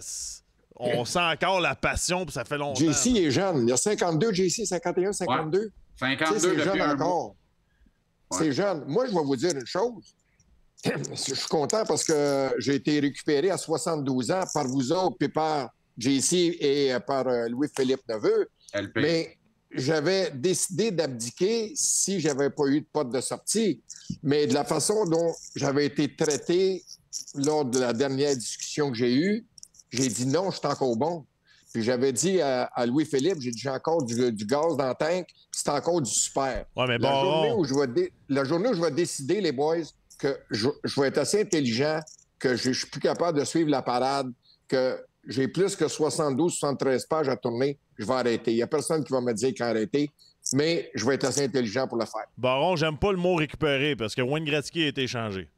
On sent encore la passion, puis ça fait longtemps. JC est jeune. Il y a 52, JC, 51, 52. Ouais. 52 c'est jeune encore. Ouais. C'est jeune. Moi, je vais vous dire une chose. Je suis content parce que j'ai été récupéré à 72 ans par vous autres, puis par JC et par Louis-Philippe Neveu. LP. Mais j'avais décidé d'abdiquer si j'avais pas eu de pote de sortie. Mais de la façon dont j'avais été traité lors de la dernière discussion que j'ai eue, j'ai dit non, je suis encore bon. Puis j'avais dit à Louis-Philippe, j'ai encore du gaz dans le tank, c'est encore du super. Ouais, mais la journée où je vais décider, les boys, que je vais être assez intelligent, que je suis plus capable de suivre la parade, que j'ai plus que 72, 73 pages à tourner, je vais arrêter. Il n'y a personne qui va me dire qu'arrêter, mais je vais être assez intelligent pour le faire. Baron, j'aime pas le mot récupérer parce que Wayne Gretzky a été échangé.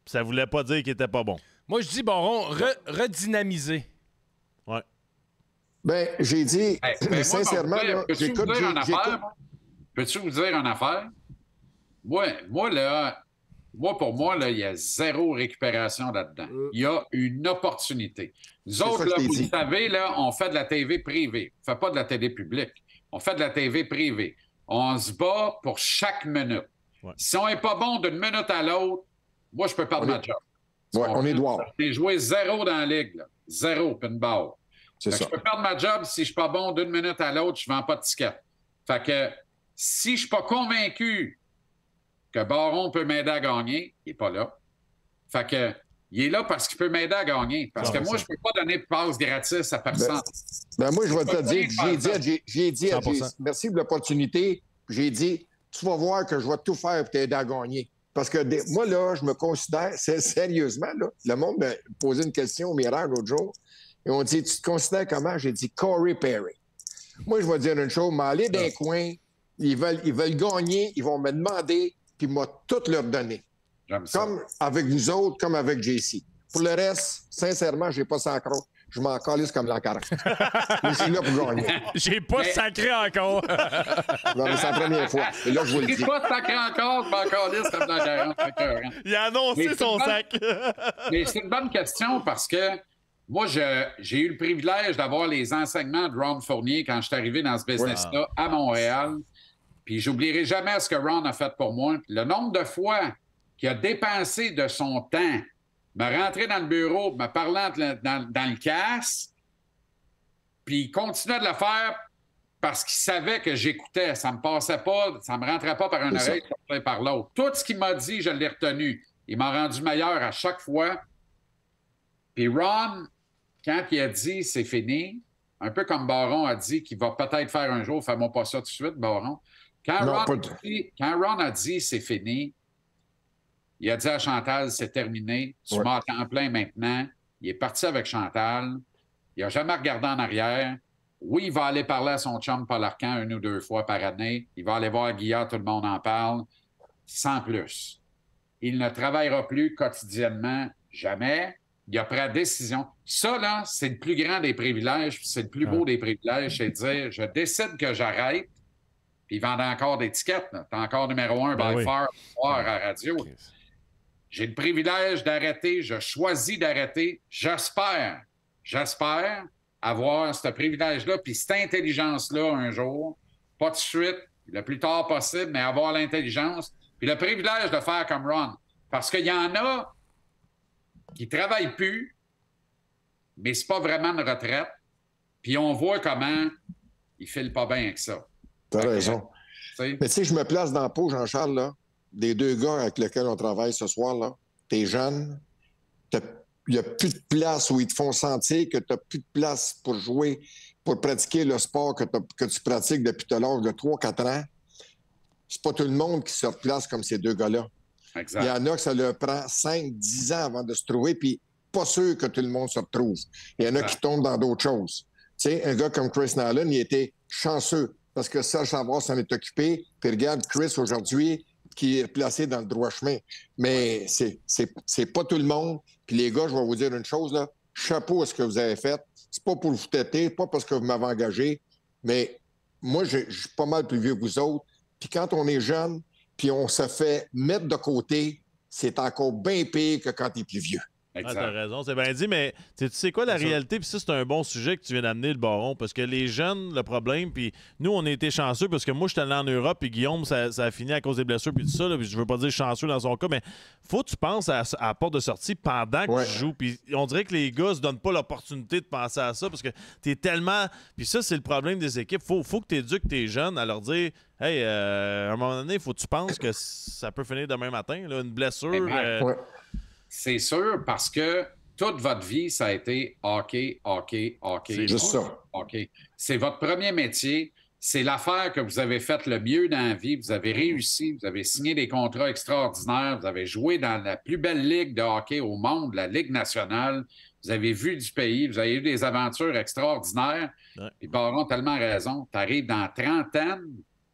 Ça voulait pas dire qu'il était pas bon. Moi, je dis, Baron, redynamiser. Ouais. Ben, j'ai dit, sincèrement, peux-tu vous dire une affaire? Peux-tu vous dire une affaire? Pour moi, là, il y a 0 récupération là-dedans. Il y a une opportunité. Nous autres, là, vous le savez, là, on fait de la TV privée. On ne fait pas de la télé publique. On fait de la TV privée. On se bat pour chaque minute. Ouais. Si on n'est pas bon d'une minute à l'autre, moi, je peux perdre ma job. Ouais, on est droit. J'ai joué 0 dans la ligue. Là. 0, puis une barre. Je peux perdre ma job si je ne suis pas bon d'une minute à l'autre, je ne vends pas de ticket. Fait que si je ne suis pas convaincu que Baron peut m'aider à gagner, il n'est pas là. Fait que il est là parce qu'il peut m'aider à gagner. Parce que moi, je ne peux pas donner de passe gratis à personne. Moi, je vais te dire, j'ai dit à JC, merci de l'opportunité. J'ai dit, tu vas voir que je vais tout faire pour t'aider à gagner. Parce que moi, là, je me considère, sérieusement, là, le monde m'a posé une question au Mirage l'autre jour, et on dit, tu te considères comment? J'ai dit Corey Perry. Moi, je vais dire une chose, m'aller dans un coin, ils veulent gagner, ils vont me demander, puis moi, tout leur donner. Comme avec vous autres, comme avec JC. Pour le reste, sincèrement, j'ai pas ça encore. Je m'en calisse comme la carafe. Mais je suis là pour gagner. J'ai pas sacré encore. Non, mais c'est la première fois. Et là, je vous le dis. J'ai pas sacré encore, je m'en calisse comme la carafe. Il a annoncé son sac. Mais c'est une bonne question parce que moi, j'ai eu le privilège d'avoir les enseignements de Ron Fournier quand je suis arrivé dans ce business-là à Montréal. Puis j'oublierai jamais ce que Ron a fait pour moi. Le nombre de fois qu'il a dépensé de son temps me rentrer dans le bureau, me parlant dans le casque, puis il continuait de le faire parce qu'il savait que j'écoutais. Ça me passait pas, ça me rentrait pas par une oreille, ça me par l'autre. Tout ce qu'il m'a dit, je l'ai retenu. Il m'a rendu meilleur à chaque fois. Puis Ron, quand il a dit « c'est fini », un peu comme Baron a dit qu'il va peut-être faire un jour, fais-moi pas ça tout de suite, Baron. Quand Ron a dit « c'est fini », il a dit à Chantal « c'est terminé, tu m'as à temps plein maintenant ». Il est parti avec Chantal. Il n'a jamais regardé en arrière. Oui, il va aller parler à son chum Paul Arcand 1 ou 2 fois par année. Il va aller voir Guillaume, tout le monde en parle. Sans plus. Il ne travaillera plus quotidiennement, jamais. Il a pris la décision. Ça, là, c'est le plus grand des privilèges, c'est le plus beau des privilèges, c'est de dire, je décide que j'arrête, puis ils vendent encore des tickets. T'es encore numéro 1 by far à la radio. J'ai le privilège d'arrêter, je choisis d'arrêter. J'espère avoir ce privilège-là, puis cette intelligence-là un jour, pas de suite, le plus tard possible, mais avoir l'intelligence, puis le privilège de faire comme Ron. Parce qu'il y en a qui ne travaillent plus, mais c'est pas vraiment une retraite, puis on voit comment ils filent pas bien avec ça. T'as raison. Mais tu sais, je me place dans la peau, Jean-Charles, là, des 2 gars avec lesquels on travaille ce soir, là. T'es jeune, il n'y a plus de place où ils te font sentir que tu n'as plus de place pour jouer, pour pratiquer le sport que tu pratiques depuis l'âge de 3-4 ans. C'est pas tout le monde qui se replace comme ces 2 gars-là. Exact. Il y en a que ça leur prend 5-10 ans avant de se trouver, puis pas sûr que tout le monde se retrouve. Il y en a qui tombent dans d'autres choses. Tu sais, un gars comme Chris Nolan, il était chanceux parce que Serge Savard s'en est occupé. Puis regarde Chris aujourd'hui qui est placé dans le droit chemin. Mais c'est pas tout le monde. Puis les gars, je vais vous dire une chose, là. Chapeau à ce que vous avez fait. C'est pas pour vous têter, pas parce que vous m'avez engagé, mais moi, je suis pas mal plus vieux que vous autres. Puis quand on est jeune, puis on se fait mettre de côté, c'est encore bien pire que quand il est plus vieux. Ah, t'as raison, c'est bien dit, mais tu sais quoi la réalité? Puis ça, c'est un bon sujet que tu viens d'amener, le Baron, parce que les jeunes, le problème, puis nous, on a été chanceux, parce que moi, je suis allé en Europe, puis Guillaume, ça a fini à cause des blessures, puis tout ça, là, puis je veux pas dire chanceux dans son cas, mais faut que tu penses à la porte de sortie pendant que tu joues, puis on dirait que les gars se donnent pas l'opportunité de penser à ça, parce que t'es tellement... Puis ça, c'est le problème des équipes. Faut que tu éduques tes jeunes à leur dire... Hey, à un moment donné, il faut que tu penses que ça peut finir demain matin, là, une blessure... C'est sûr, parce que toute votre vie, ça a été hockey. C'est juste ça. Hockey. C'est votre premier métier. C'est l'affaire que vous avez faite le mieux dans la vie. Vous avez réussi. Vous avez signé des contrats extraordinaires. Vous avez joué dans la plus belle ligue de hockey au monde, la Ligue nationale. Vous avez vu du pays. Vous avez eu des aventures extraordinaires. Puis Baron a tellement raison. Tu arrives dans trentaine.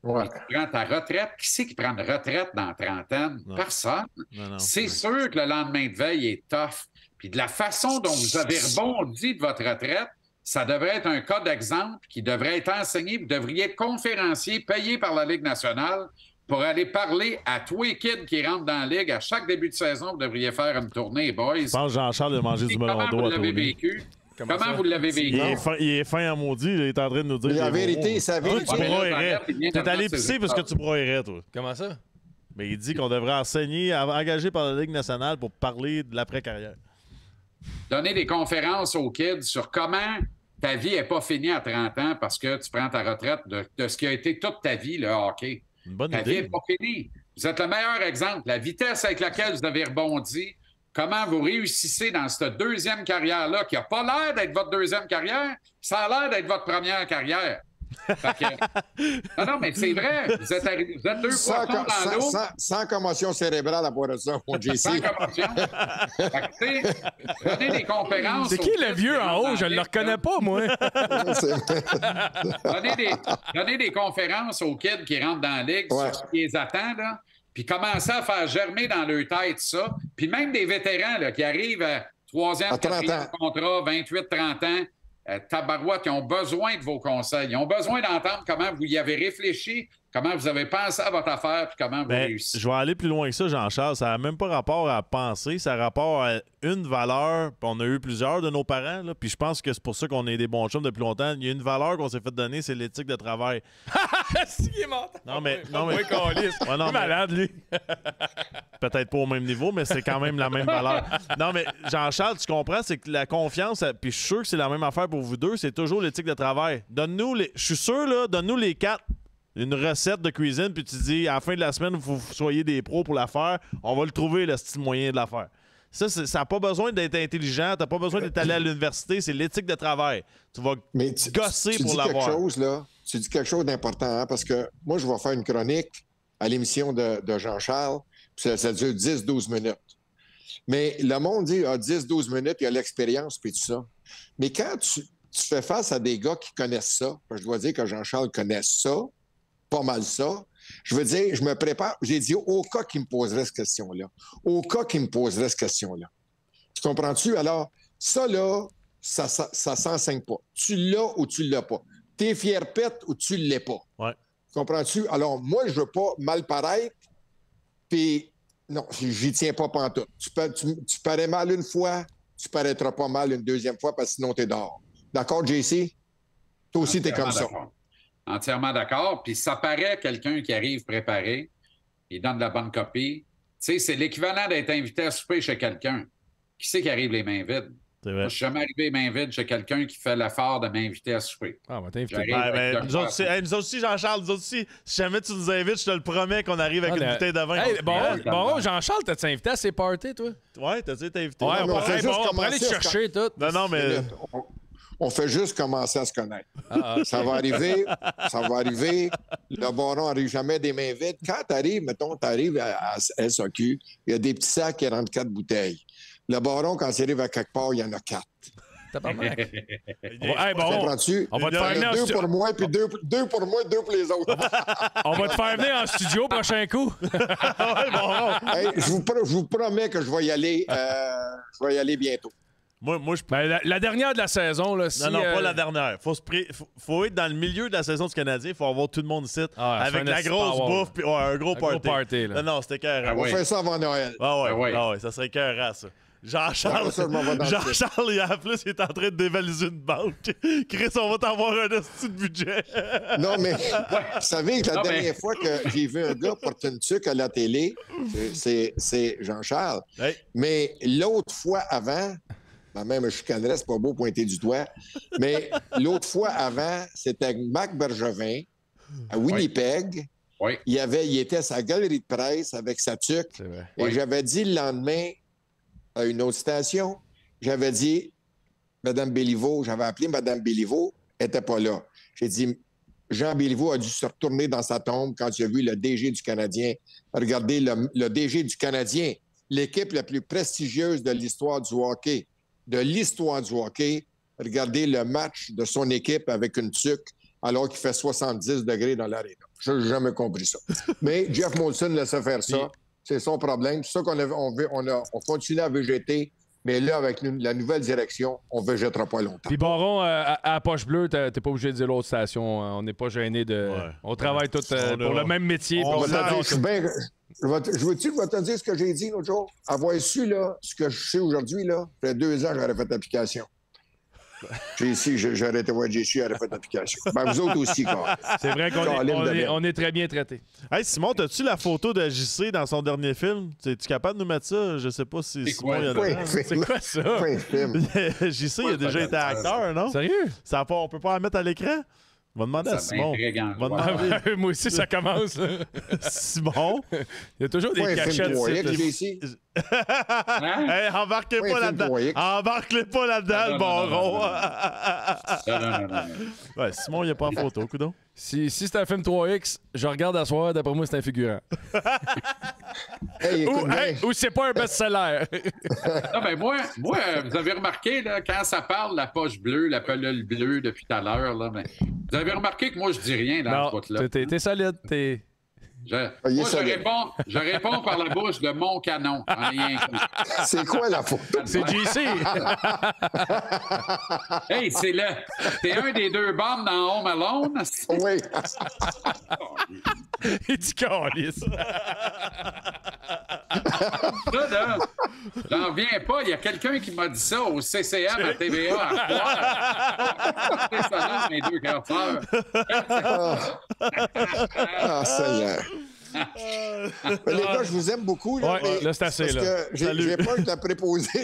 Ouais. Tu prends ta retraite. Qui c'est qui prend une retraite dans trentaine? Personne. Non, c'est sûr que le lendemain de veille est tough. Puis de la façon dont vous avez rebondi de votre retraite, ça devrait être un cas d'exemple qui devrait être enseigné. Vous devriez être conférencier payé par la Ligue nationale pour aller parler à tous les kids qui rentrent dans la Ligue. À chaque début de saison, vous devriez faire une tournée, boys. Je pense que Jean-Charles a mangé du melon d'eau à l'avez vécu? Comment vous l'avez vécu? Il est fin à maudit. Il est en train de nous dire... La vérité, ça vérité. Tu broyerais. T'es allé pisser parce que tu broyerais, toi. Comment ça? Mais il dit qu'on devrait enseigner, engager par la Ligue nationale pour parler de l'après-carrière. Donner des conférences aux kids sur comment ta vie n'est pas finie à 30 ans parce que tu prends ta retraite de ce qui a été toute ta vie, le hockey. Une bonne ta idée. vie n'est pas finie. Vous êtes le meilleur exemple. La vitesse avec laquelle vous avez rebondi, comment vous réussissez dans cette deuxième carrière-là, qui n'a pas l'air d'être votre deuxième carrière, ça a l'air d'être votre première carrière. Non, mais c'est vrai. Vous êtes 2 fois dans l'eau. Sans commotion cérébrale à part de ça, mon JC. Sans commotion. Donnez des conférences. C'est qui le vieux en haut? Je ne le reconnais pas, moi. Donnez des conférences aux kids qui rentrent dans la Ligue sur ce qui les attend, là. Puis commencer à faire germer dans leur tête ça. Puis même des vétérans là, qui arrivent à 3e, 4e contrat, 28, 30 ans, tabarouette, ils ont besoin de vos conseils. Ils ont besoin d'entendre comment vous y avez réfléchi comment vous avez pensé à votre affaire puis comment vous réussissez. Je vais aller plus loin que ça, Jean-Charles. Ça n'a même pas rapport à penser, ça a rapport à une valeur. On a eu plusieurs de nos parents, là, puis je pense que c'est pour ça qu'on est des bons chums depuis longtemps. Il y a une valeur qu'on s'est fait donner, c'est l'éthique de travail. Si, il est mort. Non, mais... Malade, lui. Peut-être pas au même niveau, mais c'est quand même la même valeur. Non, mais Jean-Charles, tu comprends, c'est que la confiance, puis je suis sûr que c'est la même affaire pour vous deux, c'est toujours l'éthique de travail. Je suis sûr, là, donne-nous les 4 une recette de cuisine, puis tu dis, à la fin de la semaine, vous soyez des pros pour la faire, on va le trouver, le style moyen de la faire. Ça n'a pas besoin d'être intelligent, t'as pas besoin d'être allé à l'université, c'est l'éthique de travail. Tu vas gosser pour l'avoir. Tu dis quelque chose d'important, hein, parce que moi, je vais faire une chronique à l'émission de Jean-Charles, puis ça dure 10-12 minutes. Mais le monde dit, 10-12 minutes, il y a l'expérience, puis tout ça. Mais quand tu fais face à des gars qui connaissent ça, je dois dire que Jean-Charles connaît ça, pas mal ça. Je veux dire, je me prépare. J'ai dit au cas qu'il me poserait cette question-là. Au cas qu'il me poserait cette question-là. Tu comprends-tu? Alors, ça, là, ça s'enseigne pas. Tu l'as ou tu l'as pas. T'es fier pète ou tu l'es pas. Ouais. Tu comprends-tu? Alors, moi, je veux pas mal paraître, puis non, j'y tiens pas pantoute. Tu parais mal une fois, tu paraîtras pas mal une deuxième fois, parce que sinon, t'es dehors. D'accord, JC? Toi aussi, t'es comme ça. Entièrement d'accord. Puis ça paraît quelqu'un qui arrive préparé, il donne de la bonne copie. Tu sais, c'est l'équivalent d'être invité à souper chez quelqu'un. Qui c'est qui arrive les mains vides? Moi, je suis jamais arrivé les mains vides chez quelqu'un qui fait l'effort de m'inviter à souper. Ah, on va t'inviter. Nous autres aussi, Jean-Charles, nous autres aussi, si jamais tu nous invites, je te le promets qu'on arrive avec une bouteille de vin. Hey, bon, Jean-Charles, t'as-tu invité à ces parties, toi? Ouais, t'as-tu été invité? Ouais, on va aller te chercher tout. Non, mais... On fait juste commencer à se connaître. Ça va arriver. Le baron n'arrive jamais des mains vides. Quand t'arrives à SAQ, il y a des petits sacs qui rentrent 4 bouteilles. Le baron, quand il arrive à quelque part, il y en a 4. T'as pas mal. Comprends-tu? On va te faire venir 2 pour moi, puis 2 pour moi, 2 pour les autres. On va te faire venir en studio prochain coup. Hey, je vous promets que je vais y aller bientôt. Moi, je... la dernière de la saison, là, si... Non, pas la dernière. Faut être dans le milieu de la saison du Canadien. Il faut avoir tout le monde ici. Avec la grosse bouffe puis un gros party. Là. C'était écœurant. On fait ça avant Noël. Ouais, ça serait écœurant, ça. Jean-Charles, en plus, il est en train de dévaliser une banque. Chris, on va t'avoir un petit budget. Non, mais vous savez que la dernière fois que j'ai vu un gars porter une tuque à la télé, c'est Jean-Charles. Hey. Mais l'autre fois avant... Même je chicanerais, c'est pas beau pointer du doigt. Mais l'autre fois avant, c'était Marc Bergevin à Winnipeg. Oui. Il était à sa galerie de presse avec sa tuque. Et j'avais dit le lendemain à une autre station, j'avais dit, Mme Béliveau, j'avais appelé Mme Béliveau, elle n'était pas là. J'ai dit, Jean Béliveau a dû se retourner dans sa tombe quand il a vu le DG du Canadien. Regardez, le DG du Canadien, l'équipe la plus prestigieuse de l'histoire du hockey. Regardez le match de son équipe avec une tuque alors qu'il fait 70 degrés dans l'aréna. Je n'ai jamais compris ça. Mais Jeff Molson laissait faire ça. C'est son problème. C'est ça on continue à végéter. Mais là, avec la nouvelle direction, on ne végétera pas longtemps. Puis Baron, à Poche Bleue, tu n'es pas obligé de dire l'autre station. On n'est pas gêné de... Ouais. On travaille tous pour le même métier. Je vais te dire ce que j'ai dit l'autre jour. Avoir su là, ce que je sais aujourd'hui, là, ça fait 2 ans que j'aurais fait l'application. J'aurais été voir JC, j'aurais fait l'application. Vous autres aussi, quoi. C'est vrai qu'on est très bien traités. Hey, Simon, as-tu la photo de JC dans son dernier film? Es-tu capable de nous mettre ça? Je sais pas si Simon... C'est quoi ça? JC, il a déjà été acteur, non? Sérieux? On peut pas la mettre à l'écran? On va demander à Simon. Moi aussi, ça commence. Simon? Il y a toujours des cachettes. Hey, embarquez pas là-dedans. Embarquez pas là-dedans, le baron. Ouais, Simon, il n'y a pas de photo, coudonc. Si c'est un film 3X, je regarde à soir, d'après moi, c'est un figurant. Ou c'est pas un best-seller. Non, mais moi, vous avez remarqué, là, quand ça parle de la poche bleue, la pelule bleue depuis tout à l'heure, là, mais vous avez remarqué que moi, je dis rien dans ce bout-là. T'es solide, Je réponds par la bouche de mon canon. C'est quoi la photo? C'est JC. Hey, t'es un des 2 bombes dans Home Alone? Oui. Il dit calice. J'en reviens pas. Il y a quelqu'un qui m'a dit ça au CCM à TVA à soir. Mes deux casseurs. Ah, Seigneur. Les gars, je vous aime beaucoup. Là, ouais, là c'est assez. Parce là. que j'ai peur que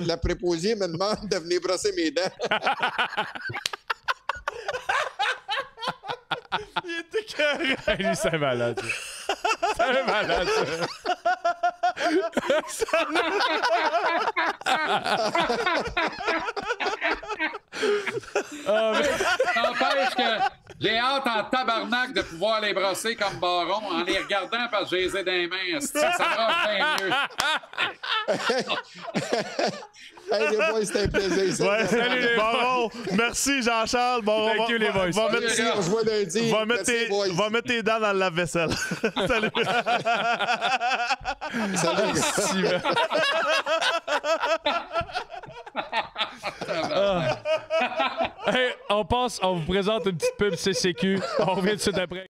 la préposée me demande de venir brosser mes dents. Il était carré. Lui, c'est malade. C'est malade. N'empêche que j'ai hâte en tabarnak de pouvoir les brosser comme Baron en les regardant parce que je les ai dans les mains. Ça brosse bien mieux. Hey, les boys, c'était un plaisir. Ouais, salut les Baron. Merci Jean-Charles. Bon, thank you, les boys. On se voit lundi. Va mettre tes dents dans le lave-vaisselle. Salut. Salut. Hey, on vous présente une petite pub CCQ. On revient tout de suite après.